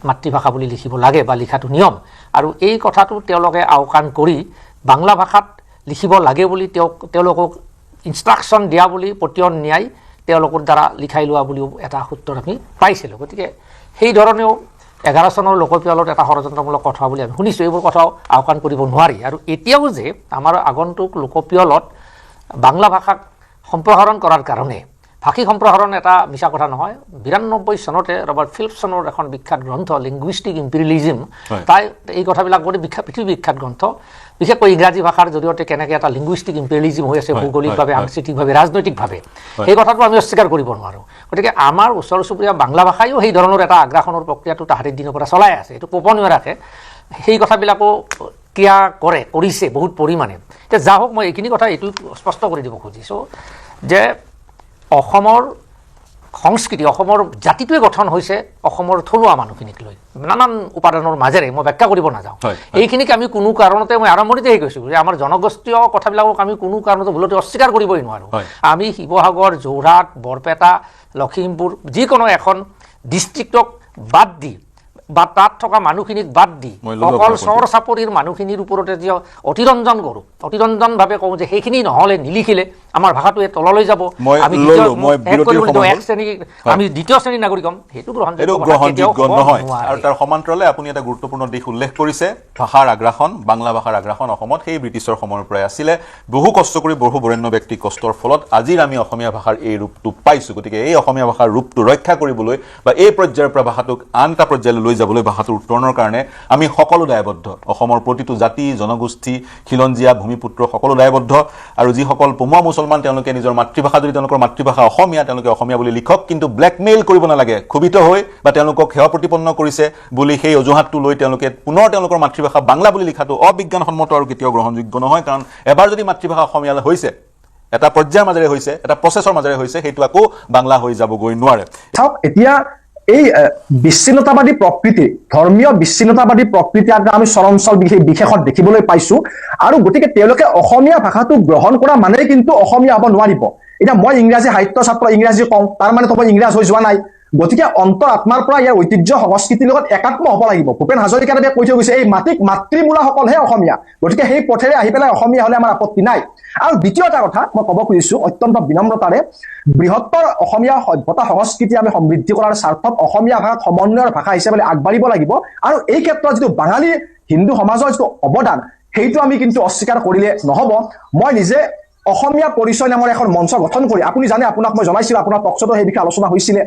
মাতৃভাষা বুলি লিখিব লাগে বা লিখাটো নিয়ম। আৰু এই কথাটো তেওঁলোকে আওকাণ কৰি বাংলা ভাষাত লিখিব লাগে বুলি তেওঁলোকক ইনষ্ট্ৰাকশ্যন দিয়া বুলি পতিয়ন নিয়াই তেওঁলোকৰ দ্বাৰা লিখাই লোৱা বুলিও এটা সূত্ৰত আমি পাইছিলোঁ। গতিকে সেই ধৰণেও 11 চনৰ লোকপিয়লত এটা ষড়যন্ত্ৰমূলক কথা বুলি আমি শুনিছোঁ। এইবোৰ কথাও আওকাণ কৰিব নোৱাৰি। আৰু এতিয়াও যে আমাৰ আগন্তুক লোকপিয়লত বাংলা ভাষাক সম্প্ৰসাৰণ কৰাৰ কাৰণে, ভাষিক সম্প্ৰসাৰণ এটা মিছা কথা নহয়, 92 চনতে ৰবাৰ্ট ফিলিপছনৰ এখন বিখ্যাত গ্ৰন্থ লিংগুইষ্টিক ইম্পেৰিয়েলিজম, তাই এই কথাবিলাক গোটেই পৃথিৱী বিখ্যাত গ্ৰন্থ, বিশেষকৈ ইংৰাজী ভাষাৰ জৰিয়তে কেনেকৈ এটা লিংগুইষ্টিক ইম্পেৰিয়েলিজম হৈ আছে ভৌগোলিকভাৱে, সাংস্কৃতিকভাৱে, ৰাজনৈতিকভাৱে, সেই কথাটো আমি অস্বীকাৰ কৰিব নোৱাৰোঁ। গতিকে আমাৰ ওচৰ চুবুৰীয়া বাংলা ভাষায়ো সেই ধৰণৰ এটা আগ্ৰাসনৰ প্ৰক্ৰিয়াটো তাহাঁতিৰ দিনৰ পৰা চলাই আছে, এইটো গোপনীয় ৰাখে। সেই কথাবিলাকো ক্ৰিয়া কৰিছে বহুত পৰিমাণে। এতিয়া যা হওক, মই এইখিনি কথা এইটো স্পষ্ট কৰি দিব খুজিছোঁ যে অসমৰ সংস্কৃতি, অসমৰ জাতিটোৱে গঠন হৈছে অসমৰ থলুৱা মানুহখিনিক লৈ নানান উপাদানৰ মাজেৰে। মই ব্যাখ্যা কৰিব নাযাওঁ, এইখিনিক আমি কোনো কাৰণতে, মই আৰম্ভণিতে কৈছোঁ যে আমাৰ জনগোষ্ঠীয় কথাবিলাকক আমি কোনো কাৰণতে ভুলতে অস্বীকাৰ কৰিবই নোৱাৰোঁ। আমি শিৱসাগৰ, যোৰহাট, বৰপেটা, লখিমপুৰ যিকোনো এখন ডিষ্ট্ৰিক্টক বাদ দি বা তাত থকা মানুহখিনিক বাদ দি অকল চৰ চাপৰিৰ মানুহখিনিৰ ওপৰতে যে অতিৰঞ্জনভাৱে কওঁ যে সেইখিনি নহ'লে নিলিখিলে আমাৰ ভাষাটোৱে তললৈ যাব, আমি দ্বিতীয় শ্ৰেণীৰ নাগৰিক হ'ম, সেইটো গ্ৰহণযোগ্য নহয়। আৰু তাৰ সমান্তৰালে আপুনি এটা গুৰুত্বপূৰ্ণ দিশ উল্লেখ কৰিছে, ভাষাৰ আগ্ৰাসন, বাংলা ভাষাৰ আগ্ৰাসন অসমত সেই ব্ৰিটিছৰ সময়ৰ পৰাই আছিলে। বহু কষ্ট কৰি বহু বৰেণ্য ব্যক্তিৰ কষ্টৰ ফলত আজিৰ আমি অসমীয়া ভাষাৰ এই ৰূপটো পাইছোঁ। গতিকে এই অসমীয়া ভাষাৰ ৰূপটো ৰক্ষা কৰিবলৈ বা এই পৰ্যায়ৰ পৰা ভাষাটোক আন এটা পৰ্যায়লৈ লৈ যাবলৈ, ভাষাটোৰ উত্তৰণৰ কাৰণে আমি সকলো দায়বদ্ধ। অসমৰ প্ৰতিটো জাতি, জনগোষ্ঠী, খিলঞ্জীয়া, ভূমিপুত্ৰ সকলো দায়বদ্ধ। আৰু যিসকল পমুৱা মুছলমান তেওঁলোকে নিজৰ মাতৃভাষা, যদি তেওঁলোকৰ মাতৃভাষা অসমীয়া, তেওঁলোকে অসমীয়া বুলি লিখক, কিন্তু ব্লেকমেইল কৰিব নালাগে। ক্ষোভিত হৈ বা তেওঁলোকক সেৱা প্ৰতিপন্ন কৰিছে বুলি সেই অজুহাতটো লৈ তেওঁলোকে পুনৰ তেওঁলোকৰ মাতৃভাষা বাংলা বুলি লিখাটো অবিজ্ঞানসন্মত আৰু কেতিয়াও গ্ৰহণযোগ্য নহয়। কাৰণ এবাৰ যদি মাতৃভাষা অসমীয়ালৈ হৈছে, এটা পৰ্যায়ৰ মাজেৰে হৈছে, এটা প্ৰচেছৰ মাজেৰে হৈছে, সেইটো আকৌ বাংলা হৈ যাবগৈ নোৱাৰে। চাওক, এতিয়া এই বিচ্ছিন্নতাবাদী প্ৰকৃতি, ধৰ্মীয় বিচ্ছিন্নতাবাদী প্ৰকৃতি আমি চৰঞ্চল বিশেষত দেখিবলৈ পাইছো। আৰু গতিকে তেওঁলোকে অসমীয়া ভাষাটো গ্ৰহণ কৰা মানে কিন্তু অসমীয়া হ'ব নোৱাৰিব। এতিয়া মই ইংৰাজী সাহিত্য ছাত্ৰ, ইংৰাজী কওঁ, তাৰ মানে তো মই ইংৰাজ হৈ যোৱা নাই। গতিকে অন্তৰ আত্মাৰ পৰা ইয়াৰ ঐতিহ্য সংস্কৃতিৰ লগত একাত্ম হ'ব লাগিব। ভূপেন হাজৰিকাদেৱে কৈ থৈ গৈছে, এই মাতৃমূলাসকলহে অসমীয়া। গতিকে সেই পথেৰে আহি পেলাই অসমীয়া হ'লে আমাৰ আপত্তি নাই। আৰু দ্বিতীয় এটা কথা মই ক'ব খুজিছোঁ অত্যন্ত বিনম্ৰতাৰে, বৃহত্তৰ অসমীয়া সভ্যতা সংস্কৃতি আমি সমৃদ্ধি কৰাৰ স্বাৰ্থত অসমীয়া ভাষাক সমন্বয়ৰ ভাষা হিচাপে আগবাঢ়িব লাগিব। আৰু এই ক্ষেত্ৰত যিটো বাঙালী হিন্দু সমাজৰ যিটো অৱদান, সেইটো আমি কিন্তু অস্বীকাৰ কৰিলে নহ'ব। মই নিজে অসমীয়া পৰিচয় নামৰ এখন মঞ্চ গঠন কৰি, আপুনি জানে, আপোনাক মই জনাইছিলোঁ, আপোনাৰ টকশ্ব'তো সেই বিষয়ে আলোচনা হৈছিলে।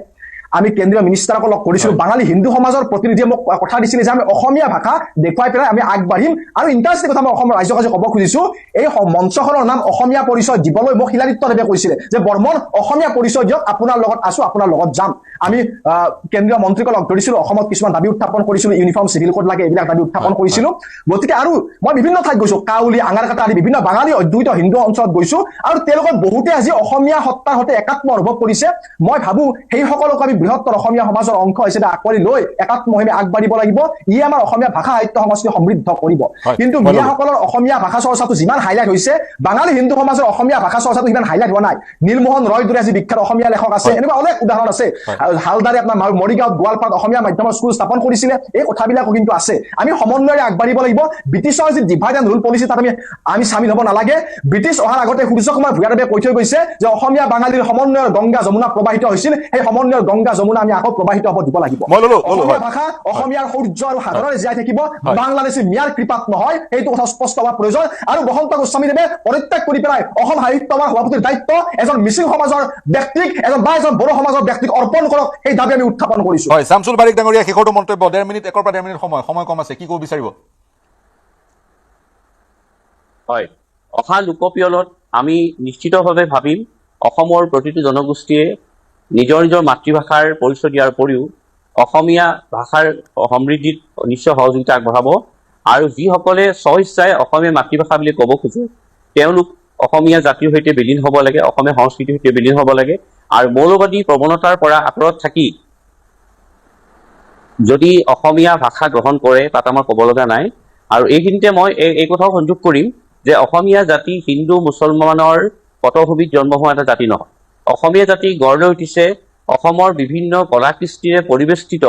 আমি কেন্দ্ৰীয় মিনিষ্টাৰক লগ কৰিছিলোঁ, বাঙালী হিন্দু সমাজৰ প্ৰতিনিধিয়ে মোক কথা দিছিলে যে আমি অসমীয়া ভাষা দেখুৱাই পেলাই আমি আগবাঢ়িম। আৰু ইণ্টাৰেষ্টিং কথা মই অসমৰ ৰাইজক আজি ক'ব খুজিছোঁ, এই মঞ্চখনৰ নাম অসমীয়া পৰিচয় দিবলৈ মোক শিলাদিত্যদেৱে কৈছিলে যে বৰ্মন অসমীয়া পৰিচয় দিয়ক, আপোনাৰ লগত আছোঁ, আপোনাৰ লগত যাম। আমি কেন্দ্ৰীয় মন্ত্ৰীক লগ ধৰিছিলোঁ, অসমত কিছুমান দাবী উত্থাপন কৰিছিলোঁ, ইউনিফৰ্ম চিভিল কোড লাগে, এইবিলাক দাবী উত্থাপন কৰিছিলোঁ। গতিকে আৰু মই বিভিন্ন ঠাইত গৈছোঁ, কাউলি, আঙাৰকাটা আদি বিভিন্ন বাঙালী অদ্বৈত হিন্দু অঞ্চলত গৈছোঁ। আৰু তেওঁলোকৰ বহুতে আজি অসমীয়া সত্তাৰ সৈতে একাত্ম অনুভৱ কৰিছে। মই ভাবোঁ সেই সকলক আমি বৃহত্তৰ অসমীয়া সমাজৰ অংশ হিচাপে আকোৱালি লৈ একাত্মভাৱে আগবাঢ়িব লাগিব ই আমাৰ অসমীয়া ভাষা সাহিত্য সংস্কৃতি সমৃদ্ধ কৰিব কিন্তু মিয়াসকলৰ অসমীয়া ভাষা চৰ্চাটো যিমান হাইলাইট হৈছে বাঙালী হিন্দু সমাজৰ অসমীয়া ভাষা চৰ্চাটো সিমান হাইলাইট হোৱা নাই নীলমোহন ৰয় দৰে যি বিখ্যাত অসমীয়া লেখক আছে এনেকুৱা অনেক উদাহৰণ আছে হালদাৰে আপোনাৰ মৰিগাঁৱত গোৱালপাৰাত অসমীয়া মাধ্যমৰ স্কুল স্থাপন কৰিছিলে এই কথাবিলাকো কিন্তু আছে আমি সমন্বয়েৰে আগবাঢ়িব লাগিব ব্ৰিটিছৰ যি ডিভাইড এণ্ড ৰুল পলিচি তাত আমি চামিল হ'ব নালাগে ব্ৰিটিছ অহাৰ আগতে সূৰ্য কুমাৰ ভূঞাদেৱে কৈ থৈ গৈছে যে অসমীয়া বাঙালীৰ সমন্বয়ৰ গংগা যমুনা প্ৰবাহিত হৈছিল সেই সমন্বয়ৰ গংগা যমুনা আমি আকৌ প্ৰবাহিত হ'ব দিব লাগিব অসমীয়া ভাষা অসমীয়াৰ সূৰ্য আৰু সাগৰেৰে জীয়াই থাকিব বাংলাদেশী মিয়াৰ কৃপাত নহয় সেইটো কথা স্পষ্ট হোৱা প্ৰয়োজন আৰু বসন্ত গোস্বামীদেৱে পদত্যাগ কৰি পেলাই অসম সাহিত্য সভাৰ সভাপতিৰ দায়িত্ব এজন মিচিং সমাজৰ ব্যক্তিক এজন বড়ো সমাজৰ ব্যক্তিক অৰ্পণ কৰক সেই দাবী আমি উত্থাপন কৰিছো হয় শামছুল বাৰিক ডাঙৰীয়া শেষৰটো মন্তব্য 1.5 মিনিট 1 পৰা 1.5 মিনিট সময় কম আছে কি ক'ব বিচাৰিব হয় অহা লোকপিয়লত আমি নিশ্চিতভাৱে ভাবিম অসমৰ প্ৰতিটো জনগোষ্ঠীয়ে নিজৰ নিজৰ মাতৃভাষাৰ পৰিচয় দিয়াৰ উপৰিও অসমীয়া ভাষাৰ সমৃদ্ধিত নিশ্চয় সহযোগিতা আগবঢ়াব আৰু যিসকলে স্বইচ্ছাই অসমীয়া মাতৃভাষা বুলি ক'ব খোজে তেওঁলোক অসমীয়া জাতিৰ সৈতে বিলীন হ'ব লাগে অসমীয়া সংস্কৃতিৰ সৈতে বিলীন হ'ব লাগে আৰু মৌলবাদী প্ৰৱণতাৰ পৰা আঁতৰত থাকি যদি অসমীয়া ভাষা গ্ৰহণ কৰে তাত আমাৰ ক'ব লগা নাই আৰু এইখিনিতে মই এই কথাও সংযোগ কৰিম যে অসমীয়া জাতি হিন্দু মুছলমানৰ পটভূমিত জন্ম হোৱা এটা জাতি নহয় অসমীয়া জাতি গঢ় লৈ উঠিছে অসমৰ বিভিন্ন কলা কৃষ্টিৰে পৰিবেষ্টিত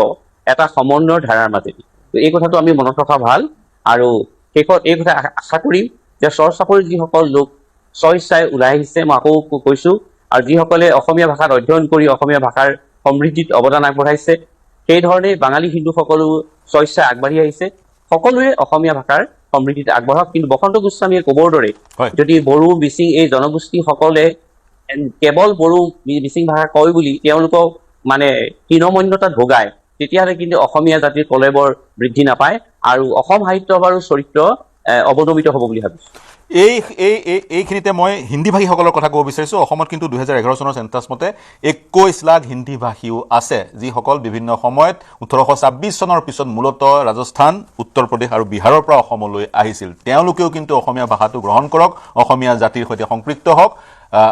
এটা সমন্বয়ৰ ধাৰাৰ মাজেদি এই কথাটো আমি মনত ৰখা ভাল আৰু শেষত এই কথা আশা কৰিম যে চৰ-চাপৰিৰ যিসকল লোক স্বইচ্ছাই ওলাই আহিছে মই আকৌ কৈছো আৰু যিসকলে অসমীয়া ভাষাত অধ্যয়ন কৰি অসমীয়া ভাষাৰ সমৃদ্ধিত অৱদান আগবঢ়াইছে সেই ধৰণে বাঙালী হিন্দুসকলো স্বইচ্ছাই আগবাঢ়ি আহিছে সকলোৱে অসমীয়া ভাষাৰ সমৃদ্ধিত আগবঢ়াওক কিন্তু বসন্ত গোস্বামীয়ে ক'বৰ দৰে যদি বড়ো মিচিং এই জনগোষ্ঠীসকলে কেৱল বড়ো মিচিং ভাষা কয় বুলি তেওঁলোকক মানে হীনমন্যতাত ভোগায় তেতিয়াহ'লে কিন্তু অসমীয়া জাতিৰ কলেবৰ বৃদ্ধি নাপায় আৰু অসম সাহিত্য সভাৰো চৰিত্ৰ অৱনমিত হ'ব বুলি ভাবিছোঁ এইখিনিতে মই হিন্দীভাষীসকলৰ কথা ক'ব বিচাৰিছোঁ অসমত কিন্তু 2011 চনৰ চেন্সাছ মতে 21 লাখ হিন্দীভাষীও আছে যিসকল বিভিন্ন সময়ত 1826 চনৰ পিছত মূলতঃ ৰাজস্থান উত্তৰ প্ৰদেশ আৰু বিহাৰৰ পৰা অসমলৈ আহিছিল তেওঁলোকেও কিন্তু অসমীয়া ভাষাটো গ্ৰহণ কৰক অসমীয়া জাতিৰ সৈতে সম্পৃক্ত হওক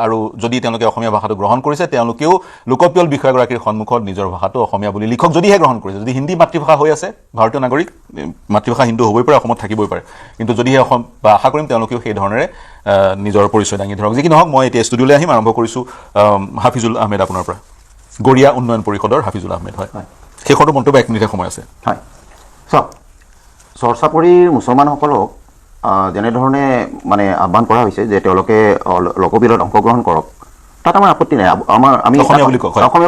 আৰু যদি তেওঁলোকে অসমীয়া ভাষাটো গ্ৰহণ কৰিছে তেওঁলোকেও লোকপিয়ল বিষয়াগৰাকীৰ সন্মুখত নিজৰ ভাষাটো অসমীয়া বুলি লিখক যদিহে গ্ৰহণ কৰিছে যদি হিন্দী মাতৃভাষা হৈ আছে ভাৰতীয় নাগৰিক মাতৃভাষা হিন্দু হ'বই পাৰে অসমত থাকিবই পাৰে কিন্তু যদিহে অসম বা আশা কৰিম তেওঁলোকেও সেই ধৰণেৰে নিজৰ পৰিচয় দাঙি ধৰক যি কি নহওক মই এতিয়া ষ্টুডিঅ'লৈ আহিম আৰম্ভ কৰিছোঁ হাফিজুল আহমেদ আপোনাৰ পৰা গৰিয়া উন্নয়ন পৰিষদৰ হাফিজুল আহমেদ হয় শেষৰটো মন্তব্য 1 মিনিটৰ সময় আছে হয় চাওক চৰ-চাপৰিৰ মুছলমানসকলক যেনেধৰণে মানে আহ্বান কৰা হৈছে যে তেওঁলোকে লোকপিয়লত অংশগ্ৰহণ কৰক তাত আমাৰ আপত্তি নাই আমি অসমীয়া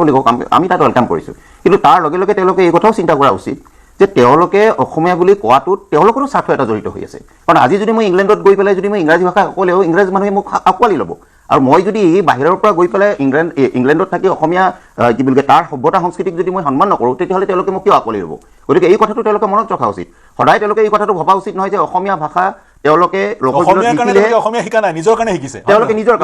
বুলি কওক আমি তাত ৱেলকাম কৰিছোঁ কিন্তু তাৰ লগে লগে তেওঁলোকে এই কথাও চিন্তা কৰা উচিত যে তেওঁলোকে অসমীয়া বুলি কোৱাটোত তেওঁলোকৰো স্বাৰ্থ এটা জড়িত হৈ আছে কাৰণ আজি যদি মই ইংলেণ্ডত গৈ পেলাই যদি মই ইংৰাজী ভাষা ক'লেও ইংৰাজী মানুহে মোক আঁকোৱালি ল'ব আৰু মই যদি বাহিৰৰ পৰা গৈ পেলাই ইংলেণ্ডত থাকি অসমীয়া কি বুলি কয় তাৰ সভ্যতা সংস্কৃতিক যদি মই সন্মান নকৰোঁ তেতিয়াহ'লে তেওঁলোকে মোক কিয় আঁকোৱালি ল'ব গতিকে এই কথাটো তেওঁলোকে মনত ৰখা উচিত সদায় তেওঁলোকে এই কথাটো ভবা উচিত নহয় যে অসমীয়া ভাষা তেওঁলোকে অসমীয়া শিকা নাই নিজৰ কাৰণে শিকিছে তেওঁলোকে নিজৰ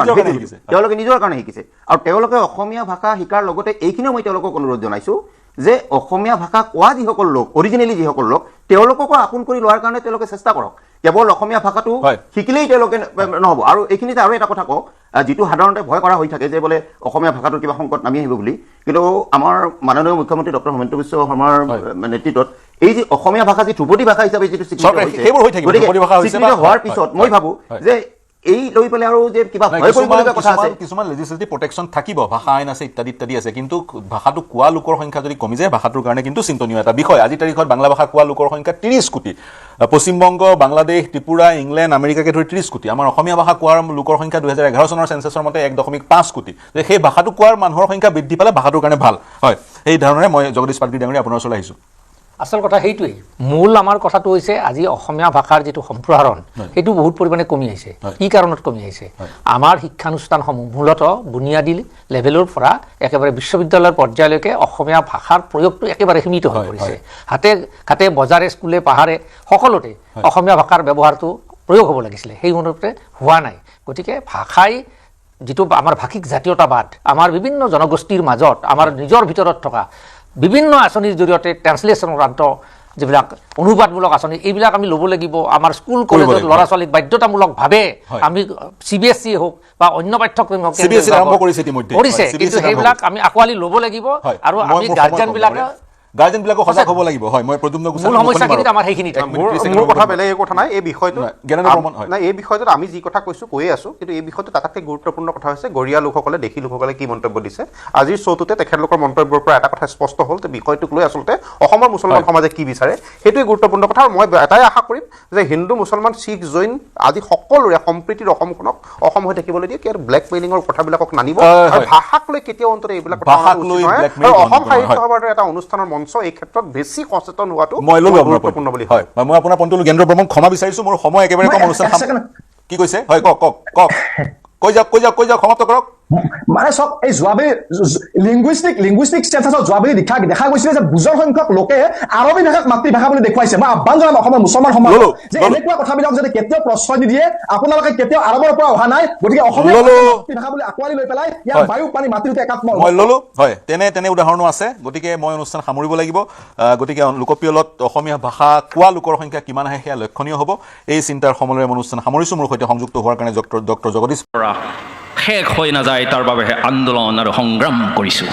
কাৰণে শিকিছে আৰু তেওঁলোকে অসমীয়া ভাষা শিকাৰ লগতে এইখিনিও মই তেওঁলোকক অনুৰোধ জনাইছোঁ যে অসমীয়া ভাষা কোৱা যিসকল লোক অৰিজিনেলি যিসকল লোক তেওঁলোককো আপোন কৰি লোৱাৰ কাৰণে তেওঁলোকে চেষ্টা কৰক কেৱল অসমীয়া ভাষাটো শিকিলেই তেওঁলোকে নহ'ব আৰু এইখিনিতে আৰু এটা কথা কওঁ যিটো সাধাৰণতে ভয় কৰা হৈ থাকে যে বোলে অসমীয়া ভাষাটোৰ কিবা সংকট নামি আহিব বুলি কিন্তু আমাৰ মাননীয় মুখ্যমন্ত্ৰী ডক্টৰ হিমন্ত বিশ্ব শৰ্মাৰ নেতৃত্বত এই যে অসমীয়া ভাষা যি ধ্ৰুপদী ভাষা হিচাপে যিটো স্বীকৃতি হোৱাৰ পিছত মই ভাবোঁ যে এই লৈ পেলাই আৰু যে কিবা ভয় কৰিবলগীয়া কথা আছে কিছুমান লেজিসলেটিভ প্ৰটেকশ্যন থাকিব ভাষা আইন আছে ইত্যাদি ইত্যাদি আছে কিন্তু ভাষাটো কোৱা লোকৰ সংখ্যা যদি কমি যায় ভাষাটোৰ কাৰণে কিন্তু চিন্তনীয় এটা বিষয় আজিৰ তাৰিখত বাংলা ভাষা কোৱা লোকৰ সংখ্যা 30 কোটি পশ্চিমবংগ বাংলাদেশ ত্ৰিপুৰা ইংলেণ্ড আমেৰিকাকে ধৰি 30 কোটি আমাৰ অসমীয়া ভাষা কোৱাৰ লোকৰ সংখ্যা 2011 চনৰ চেন্সাছৰ মতে 1.5 কোটি যে সেই ভাষাটো কোৱাৰ মানুহৰ সংখ্যা বৃদ্ধি পালে ভাষাটোৰ কাৰণে ভাল হয় এই ধৰণে মই জগদীশ পাটগিৰি ডাঙৰীয়া আপোনাৰ ওচৰলৈ আহিছোঁ আচল কথা সেইটোৱেই মূল আমাৰ কথাটো হৈছে আজি অসমীয়া ভাষাৰ যিটো সম্প্ৰসাৰণ সেইটো বহুত পৰিমাণে কমি আহিছে কি কাৰণত কমি আহিছে আমাৰ শিক্ষানুষ্ঠানসমূহ মূলতঃ বুনিয়াদী লেভেলৰ পৰা একেবাৰে বিশ্ববিদ্যালয়ৰ পৰ্যায়লৈকে অসমীয়া ভাষাৰ প্ৰয়োগটো একেবাৰে সীমিত হৈ পৰিছে হাতে ঘাটে বজাৰে স্কুলে পাহাৰে সকলোতে অসমীয়া ভাষাৰ ব্যৱহাৰটো প্ৰয়োগ হ'ব লাগিছিলে সেই অনুপাতে হোৱা নাই গতিকে ভাষাই যিটো আমাৰ ভাষিক জাতীয়তাবাদ আমাৰ বিভিন্ন জনগোষ্ঠীৰ মাজত আমাৰ নিজৰ ভিতৰত থকা বিভিন্ন আঁচনিৰ জৰিয়তে ট্ৰান্সলেশ্যনৰ যিবিলাক অনুবাদমূলক আঁচনি এইবিলাক আমি ল'ব লাগিব আমাৰ স্কুল কলেজত ল'ৰা ছোৱালীক বাধ্যতামূলকভাৱে আমি CBSE হওক বা অন্য পাঠ্যক্ৰম হওক কৰিছে কিন্তু সেইবিলাক আমি আঁকোৱালি ল'ব লাগিব আৰু আমি গাৰ্জেনবিলাকে সজাগ হ'ব লাগিব হয় মই প্ৰদ্যুম্ন মূল সমস্যাখিনিত আমাৰ সেইখিনিত মোৰ কথা বেলেগ একো কথা নাই এই বিষয়টো নাই এই বিষয়টোত আমি যি কথা কৈয়ে আছোঁ কিন্তু এই বিষয়টো তাতকৈ গুৰুত্বপূৰ্ণ কথা হৈছে গৰীয়া লোকসকলে দেশী লোকসকলে কি মন্তব্য দিছে আজিৰ শ্ব'টোতে তেখেতলোকৰ মন্তব্যৰ পৰা এটা কথা স্পষ্ট হ'ল যে বিষয়টোক লৈ আচলতে অসমৰ মুছলমান সমাজে কি বিচাৰে সেইটোৱে গুৰুত্বপূৰ্ণ কথা আৰু মই এটাই আশা কৰিম যে হিন্দু মুছলমান শিখ জৈন আদি সকলোৰে সম্প্ৰীতিৰ অসমখনক অসম হৈ থাকিবলৈ দিয়ে কিয় ব্লেকমেইলিঙৰ কথাবিলাকক নানিব আৰু ভাষাক লৈ কেতিয়াও অন্তৰে এইবিলাক কথা আৰু অসম সাহিত্য সভাৰ এটা অনুষ্ঠানৰ এই ক্ষেত্ৰত বেছি সচেতন হোৱাটো মই ল'লো গুৰুত্বপূৰ্ণ বুলি হয় মই আপোনাৰ পইণ্টটো জ্ঞানেন্দ্ৰ বৰ্মন ক্ষমা বিচাৰিছোঁ মোৰ সময় একেবাৰে কম অনুষ্ঠান কি কৈছে হয় কওক কৈ যাওক সমাপ্ত কৰক মানে চব এই যোৱাবেলি লিংগুইষ্টিক ষ্টেটাছত যোৱাবেলি দেখা গৈছিলে যে বুজৰ সংখ্যক লোকে আৰবী ভাষাক মাতৃভাষা বুলি দেখুৱাইছে মই আহ্বান জনাম অসমৰ মুছলমান সমাজক যে এনেকুৱা কথাবিলাক যদি কেতিয়াও প্ৰশ্ৰয় নিদিয়ে আপোনালোকে কেতিয়াও আৰবৰ পৰা অহা নাই গতিকে অসমীয়া মাতৃভাষা বুলি আঁকোৱালি লৈ পেলাই ইয়াৰ বায়ু পানী মাতৃতে একাত্ম মই ল'লো হয় তেনে উদাহৰণো আছে গতিকে মই অনুষ্ঠান সামৰিব লাগিব গতিকে লোকপ্ৰিয়লত অসমীয়া ভাষা কোৱা লোকৰ সংখ্যা কিমান আহে সেয়া লক্ষণীয় হ'ব এই চিন্তাৰ সমলেৰে অনুষ্ঠান সামৰিছোঁ মোৰ সৈতে সংযুক্ত হোৱাৰ কাৰণে ডক্টৰ জগদীশ শেষ হৈ নাযায় তাৰ বাবেহে আন্দোলন আৰু সংগ্ৰাম কৰিছোঁ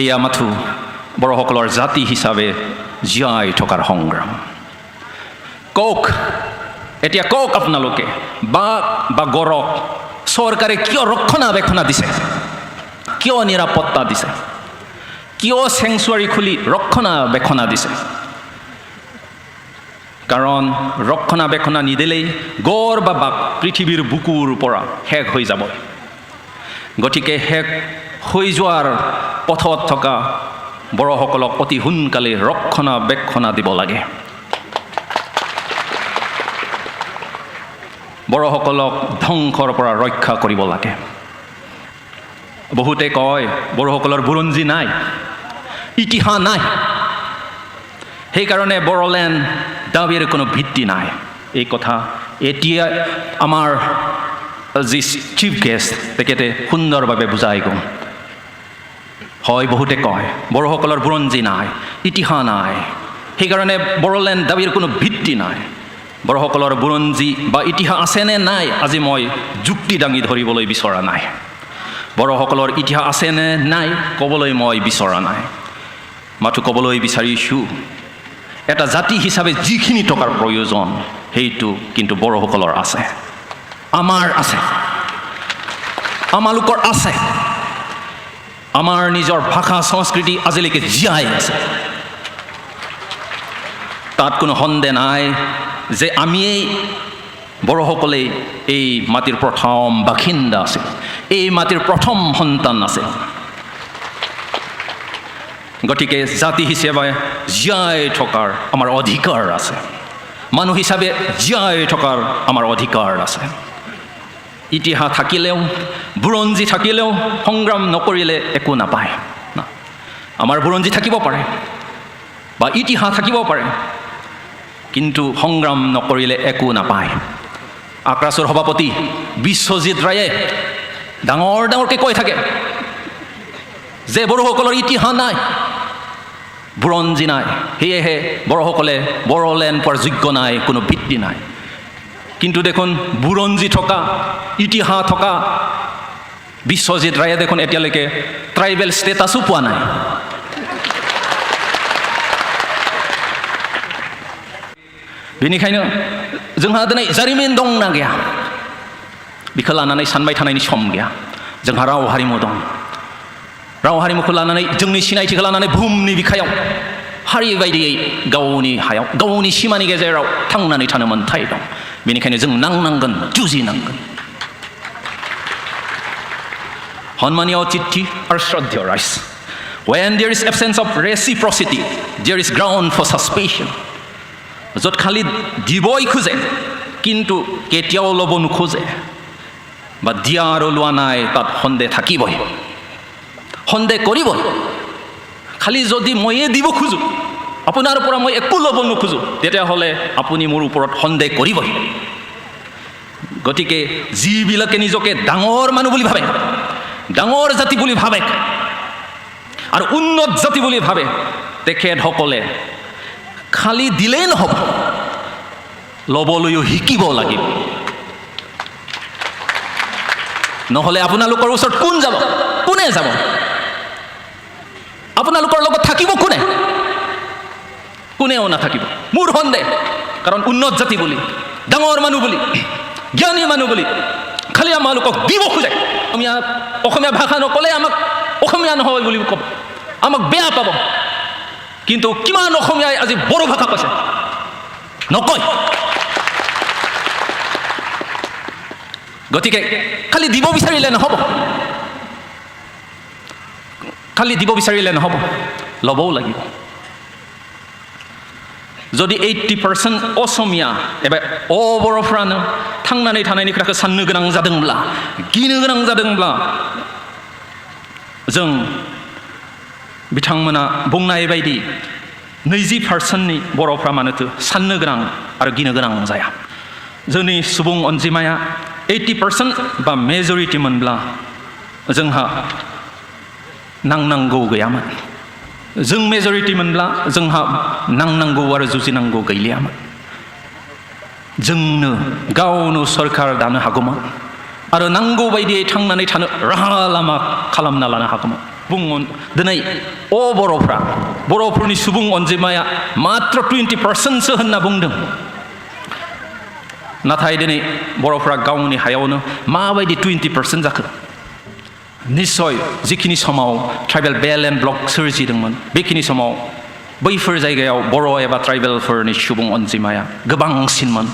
এয়া মাথো বড়োসকলৰ জাতি হিচাপে জীয়াই থকাৰ সংগ্ৰাম এতিয়া কওক আপোনালোকে বাঘ বা গড়ক চৰকাৰে কিয় ৰক্ষণাবেক্ষণা দিছে কিয় নিৰাপত্তা দিছে কিয় চেংচুৱাৰী খুলি ৰক্ষণাবেক্ষণা দিছে কাৰণ ৰক্ষণাবেক্ষণা নিদিলেই গড় বা বাঘ পৃথিৱীৰ বুকুৰ পৰা শেষ হৈ যাব গতিকে শেষ হৈ যোৱাৰ পথত থকা বড়োসকলক অতি সোনকালে ৰক্ষণাবেক্ষণা দিব লাগে বড়োসকলক ধ্বংসৰ পৰা ৰক্ষা কৰিব লাগে বহুতে কয় বড়োসকলৰ বুৰঞ্জী নাই ইতিহাস নাই সেইকাৰণে বড়োলেণ্ড দাবীৰ কোনো ভিত্তি নাই এই কথা এতিয়া আমাৰ যি চিফ গেষ্ট তেখেতে সুন্দৰভাৱে বুজাই গ'ল হয় বহুতে কয় বড়োসকলৰ বুৰঞ্জী নাই ইতিহাস নাই সেইকাৰণে বড়োলেণ্ড দাবীৰ কোনো ভিত্তি নাই বড়োসকলৰ বুৰঞ্জী বা ইতিহাস আছেনে নাই আজি মই যুক্তি দাঙি ধৰিবলৈ বিচৰা নাই বড়োসকলৰ ইতিহাস আছেনে নাই ক'বলৈ মই বিচৰা নাই মাথো ক'বলৈ বিচাৰিছোঁ এটা জাতি হিচাপে যিখিনি টকাৰ প্ৰয়োজন সেইটো কিন্তু বড়োসকলৰ আছে আমাৰ আছে আমালোকৰ আছে আমাৰ নিজৰ ভাষা সংস্কৃতি আজিলৈকে জীয়াই আছে তাত কোনো সন্দেহ নাই যে আমিয়েই বড়োসকলেই এই মাটিৰ প্ৰথম বাসিন্দা আছিল এই মাটিৰ প্ৰথম সন্তান আছিল গতিকে জাতি হিচাপে জীয়াই থকাৰ আমাৰ অধিকাৰ আছে মানুহ হিচাপে জীয়াই থকাৰ আমাৰ অধিকাৰ আছে ইতিহাস থাকিলেও বুৰঞ্জী থাকিলেও সংগ্ৰাম নকৰিলে একো নাপায় না আমাৰ বুৰঞ্জী থাকিব পাৰে বা ইতিহাস থাকিব পাৰে কিন্তু সংগ্ৰাম নকৰিলে একো নাপায় আক্ৰাছৰ সভাপতি বিশ্বজিৎ ৰায়ে ডাঙৰকৈ কৈ থাকে যে বড়োসকলৰ ইতিহাস নাই বুৰঞ্জী নাই সেয়েহে বড়োসকলে বড়োলেণ্ড পোৱাৰ যোগ্য নাই কোনো ভিত্তি নাই কিন্তু দেখোন বুৰঞ্জী থকা ইতিহাস থকা বিশ্বজিৎ ৰায়ে দেখোন এতিয়ালৈকে ট্ৰাইবেল ষ্টেটাছো পোৱা নাই बेनिखायनो जोंहा दिनै जारिमिन दंना गैया बेखौ लानानै सानबाय थानायनि सम गैया जोंहा राव हारिमु दं राव हारिमुखौ लानानै जोंनि सिनायथिखौ लानानै बुहुमनि बिखायाव हारि बायदियै गावनि हायाव गावनि सिमानि गेजेराव थांनानै थानो मोन्थाय दं बेनिखायनो जों नांनांगोन जुजिनांगोन सन्मानीय अतिथि आरो श्रद्धेय rise when there is absence of reciprocity there is ground for suspicion য'ত খালি দিবই খোজে কিন্তু কেতিয়াও ল'ব নোখোজে বা দিয়া আৰু লোৱা নাই তাত সন্দেহ থাকিবই সন্দেহ কৰিবই খালি যদি ময়ে দিব খোজোঁ আপোনাৰ পৰা মই একো ল'ব নোখোজোঁ তেতিয়াহ'লে আপুনি মোৰ ওপৰত সন্দেহ কৰিবই গতিকে যিবিলাকে নিজকে ডাঙৰ মানুহ বুলি ভাবে ডাঙৰ জাতি বুলি ভাবে আৰু উন্নত জাতি বুলি ভাবে তেখেতসকলে খালি দিলেই নহ'ব, ল'বলৈও শিকিব লাগিব। নহ'লে আপোনালোকৰ ওচৰত কোন যাব? কোনে যাব? আপোনালোকৰ লগত থাকিব কোনে? কোনেও নাথাকিব, মোৰ সন্দেহ। কাৰণ উন্নত জাতি বুলি, ডাঙৰ মানুহ বুলি, জ্ঞানী মানুহ বুলি খালি আমালোকক দিব খোজে। অসমীয়া ভাষা নক'লে আমাক অসমীয়া নহয় বুলি ক'ব, আমাক বেয়া পাব। কিন্তু কিমান অসমীয়াই আজি বড়ো ভাষা কৈছে? নকয়। গতিকে খালি দিব বিচাৰিলে নহ'ব, খালি দিব বিচাৰিলে নহ'ব, ল'বও লাগিব। যদি 80% असमिया एबा बर'फ्रानो थांनानै थानायनि खोथाखौ साननो गोनां जादोंब्ला, गिनो गोनां जादोंब्ला, जों बिथांमोना बुंनाय बायदि 20%नि बर'फ्रा मानोथो साननो गोनां आरो गिनो गोनां जाया। जोंनि सुबुं अनजिमाया 80% बा मेजरिटि मोनब्ला जोंहा नांनांगौ गैयामोन। जों मेजरिटि मोनब्ला जोंहा नांनांगौ आरो जुजिनांगौ गैलियामोन। जोंनो गावनो सरकार दानो हागौमोन आरो नांगौ बायदियै थांनानै थानो राहा लामा खालामना लानो हागौमोन। बुंमोन दिनै बर'फोरनि सुबुं अनजिमाया मात्र 20%सो होनना बुंदों। नाथाय दिनै बर'फ्रा गावनि हायावनो माबायदि 20% जाखो? निश्चय जिखिनि समाव ट्राइबेल बेल्ट एन्ड ब्लक सोरजिदोंमोन बेखिनि समाव बैफोर जायगायाव बर' एबा ट्राइबेलफोरनि सुबुं अनजिमाया गोबांसिनमोन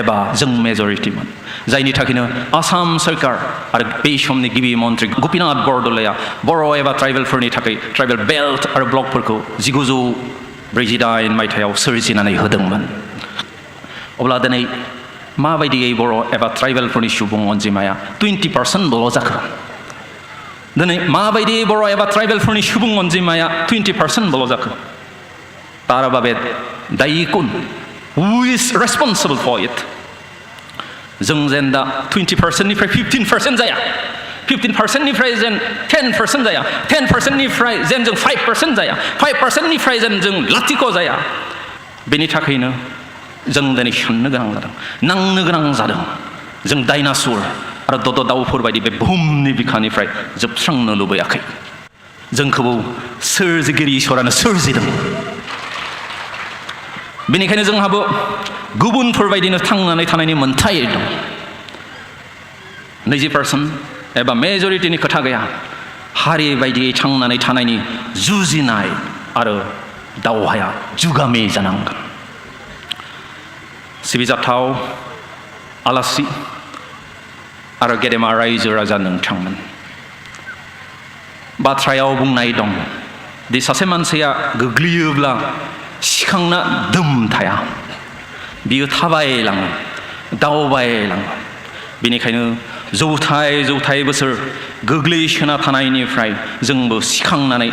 एबा जों मेजरिटिमोन। जायनि थाखायनो आसाम सरकार आरो बै समनि गिबि मन्त्रि गपिनाथ बरदलैया बर' एबा ट्राइबेलफोरनि थाखाय ट्राइबेल बेल्ट आरो ब्लकफोरखौ 1948 मायथाइयाव सोरजिनानै होदोंमोन। अब्ला दिनै माबायदियै बर' एबा ट्राइबेलफोरनि सुबुं अनजिमाया 20%ल' जाखो? दिनै माबायदि बर' एबा ट्राइबेलफोरनि सुबुं अनजिमाया 20%ल' जाखो? तार बाबे दायी कोन? Who is responsible for it? जों जेन दा 20%निफ्राय 15% जाया, 15%निफ्राय जेन 10% जाया, 10%निफ्राय जेन जों 5% जाया, 5%निफ्राय जेन जों लाथिख' जाया, बेनि थाखायनो जों दिनै साननो गोनां जादों, नांनो गोनां जादों। जों डाइनासर आरो दद दाउफोर बायदि बे बुहुमनि बिखानिफ्राय जोबस्रांनो लुबैयाखै। जोंखौबो सोरजिगिरि इसोरानो सोरजिदों। बेनिखायनो जोंहाबो गुबुनफोर बायदिनो थांनानै थानायनि मोन्थाय दं। 20% एबा मेजरिटिनि खोथा गैया। हारि बायदियै थांनानै थानायनि जुजिनाय आरो दावहाया जुगामि जानांगोन। सिबिजाथाव आलासि आरो गेदेमा रायजो राजा नोंथांमोन, बाथ्रायाव बुंनाय दं दि सासे मानसिया गोग्लैयोब्ला सिखांना दम थाया, बियो थाबायलाङो, दावबायलाङो। बेनिखायनो जौथाय बोसोर गोग्लैसोना थानायनिफ्राय जोंबो सिखांनानै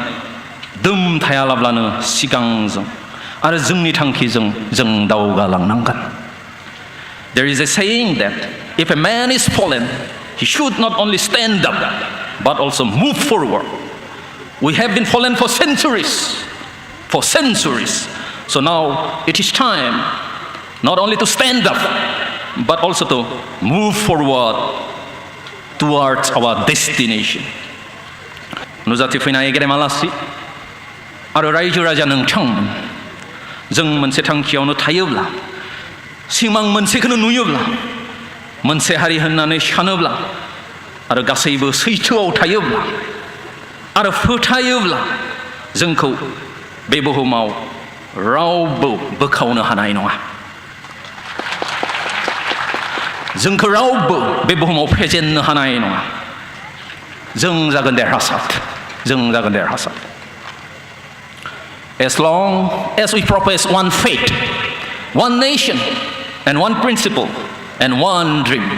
दम थायालाब्लानो सिगांजों आरो जोंनि थांखिजों जों दावगालांनांगोन। There is a saying that if a man is fallen, he should not only stand up, but also move forward. We have been fallen for centuries. So now it is time not only to stand up, but also to move forward towards our destination. नुजाथि फैनाय गेदेमा आलासि आरो रायजो राजा नोंथांमोन, जों मोनसे थांखियावनो थायोब्ला, सिमां मोनसेखौनो नुयोब्ला, मोनसे हारि होननानै सानोब्ला आरो गासैबो सैथोआव थायोब्ला आरो फोथायोब्ला जोंखौ बे बुहुमाव रावबो बोखावनो हानाय नङा। जोंखौ रावबो बे बुहुमाव फेजेननो हानाय नङा। जों जागोन देरहासार। As long as we profess one faith, one nation, and one principle, and one dream,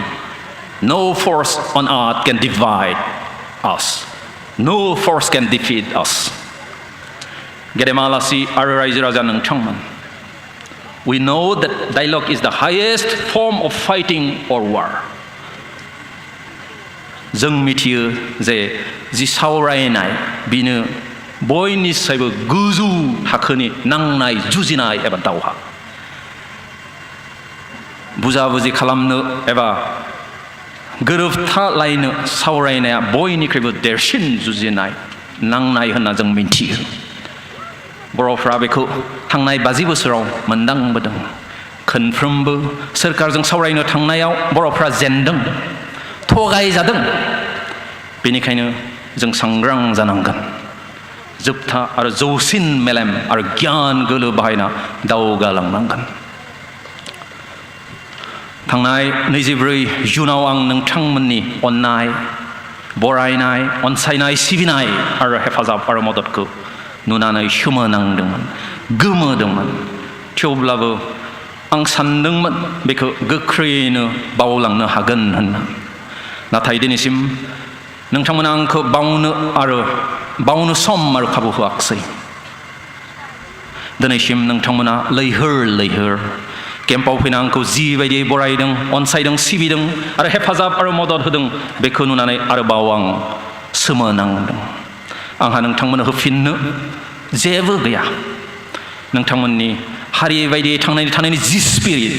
no force on earth can divide us. No force can defeat us. गेदेमा आलासि आरो रायजो राजा नोंथांमोन, we know that dialogue is the highest form of fighting or war. जों मिथियो जे जि सावरायनाय बिनो बयनिसायबो गोजौ थाखोनि नांनाय जुजिनाय एबा दावहा बुजा बुजि खालामनो एबा गोरोबथालायनो सावरायनाया बयनिख्रुइबो देरसिन जुजिनाय नांनाय होनना जों मिन्थियो बर'फ्रा बेखौ थांनाय 50 बोसोराव मोनदांबोदों खनफ्रोमबो सोरखारजों सावरायनो थांनायाव बर'फ्रा जेनदों थगायजादों बेनिखायनो जों सांग्रां जानांगोन जोबथा आरो जौसिन मेलेम आरो गियान गोलो बाहायना दावगालांनांगोन थांनाय 24 जुनाव आं नोंथांमोननि अननाय बरायनाय अनसायनाय सिबिनाय आरो हेफाजाब आरो मददखौ नुनानै सोमोनांदोंमोन गोमोदोंमोन थेवब्लाबो आं सानदोंमोन बेखौ गोख्रैयैनो बावलांनो हागोन होनना नाथाय दिनैसिम नोंथांमोना आंखौ बावनो सम आरो खाबु होआखिसै दिनैसिम नोंथांमोना लैहोर केम्पआव फैना आंखौ जिबायदि बरायदों अनसायदों सिबिदों आरो हेफाजाब आरो मदद होदों बेखौ नुनानै आरोबाव आं सोमोनांदों आंहा नोंथांमोननो होफिननो जेबो गैया नोंथांमोननि हारि बायदियै थांनायनि जि स्पिरिट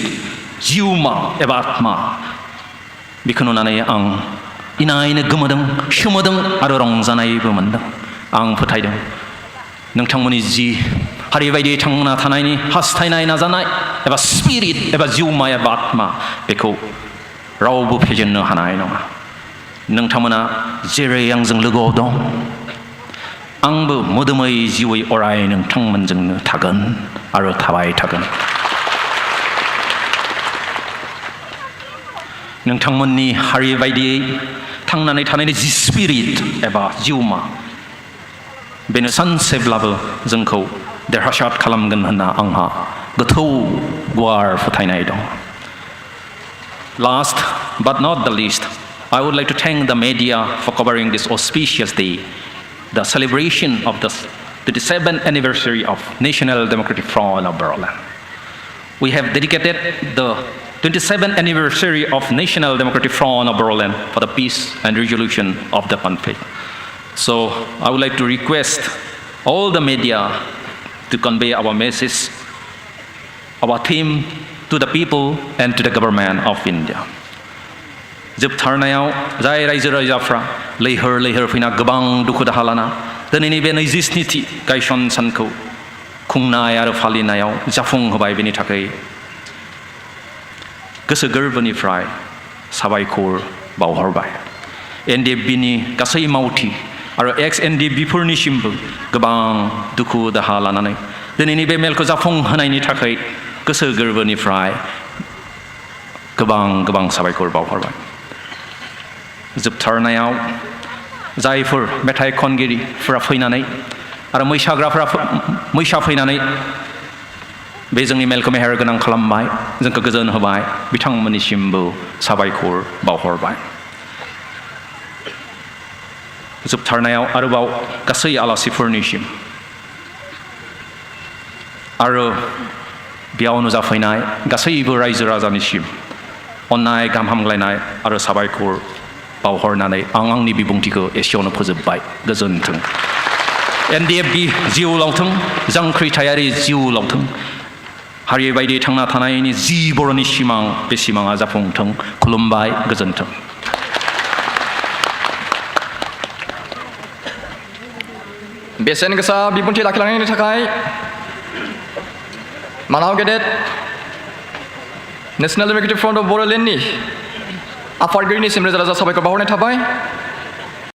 जिउमा एबा आत्मा बेखौ नुनानै आं इनायनो गोमोदों सोमोदों आरो रंजानायबो मोनदों आं फोथायदों नोंथांमोननि जि हारि बायदियै थांना थानायनि हास्थायनाय नाजानाय एबा स्पिरिट एबा जिउमा एबा आत्मा बेखौ रावबो फेजेननो हानाय नङा नोंथांमोना जेरै आंजों लोगोआव दं आंबो मोदोमै जिउयै अराय नोंथांमोनजोंनो थागोन आरो थाबाय थागोन नोंथांमोननि हारि बायदियै थांनानै थानायनि जि स्पिरिट एबा जिउमा बेनो सानसेब्लाबो जोंखौ देरहासार खालामगोन होनना आंहा गोथौ गुवार फोथायनाय दं Last but not the least, I would like to thank the media for covering this auspicious day, the celebration of the 27th anniversary of National Democratic Front of Berlin. We have dedicated the 27th anniversary of National Democratic Front of Berlin for the peace and resolution of the conflict. So I would like to request all the media to convey our message, our theme to the people and to the government of India. जोबथारनायाव जाय रायजो राजाफ्रा लैहोर फैना गोबां दुखु दाहा लाना दिनैनि बे 27थि गायसन सानखौ खुंनाय आरो फालिनायाव जाफुंहोबाय बेनि थाखाय गोसो गोरबोनिफ्राय साबायखर बावहरबाय एनडिएफबिनि गासै मावथि आरो एक्स एनडिएफबिफोरनिसिमबो गोबां दुखु दाहा लानानै दिनैनि बे मेलखौ जाफुंहोनायनि थाखाय गोसो गोरबोनिफ्राय गोबां साबायखर बावहरबाय जोबथारनायाव जायफोर मेथाइ खनगिरिफोरा फैनानै आरो मैसा फैनानै बे जोंनि मेलखौ मेहेर गोनां खालामबाय जोंखौ गोजोन होबाय बिथांमोननिसिमबो साबायखर बावहरबाय जोबथारनायाव आरोबाव गासै आलासिफोरनिसिम आरो बेयाव नुजाफैनाय गासैबो रायजो राजानिसिम अननाय गाहाम हामग्लायनाय आरो साबायखर बावहरनानै आं आंनि बिबुंथिखौ एसेयावनो फोजोबबाय गोजोन्थों एनडिएफबि जिउ लावथों जांख्रिथायारि जिउ लावथों हारि बायदि थांना थानायनि जि बर'नि सिमां बे सिमाङा जाफुंथों खुलुमबाय गोजोन्थों बेसेन गोसा बिबुंथि लाखिलांनायनि थाखाय मानाव गेदेर नेशनेल डेम'क्रेटिक फ्रन्ट अफ बर'लेण्डनि आफादगिरिनिसिम रोजा रोजा साबायखर बावहरनाय थाबाय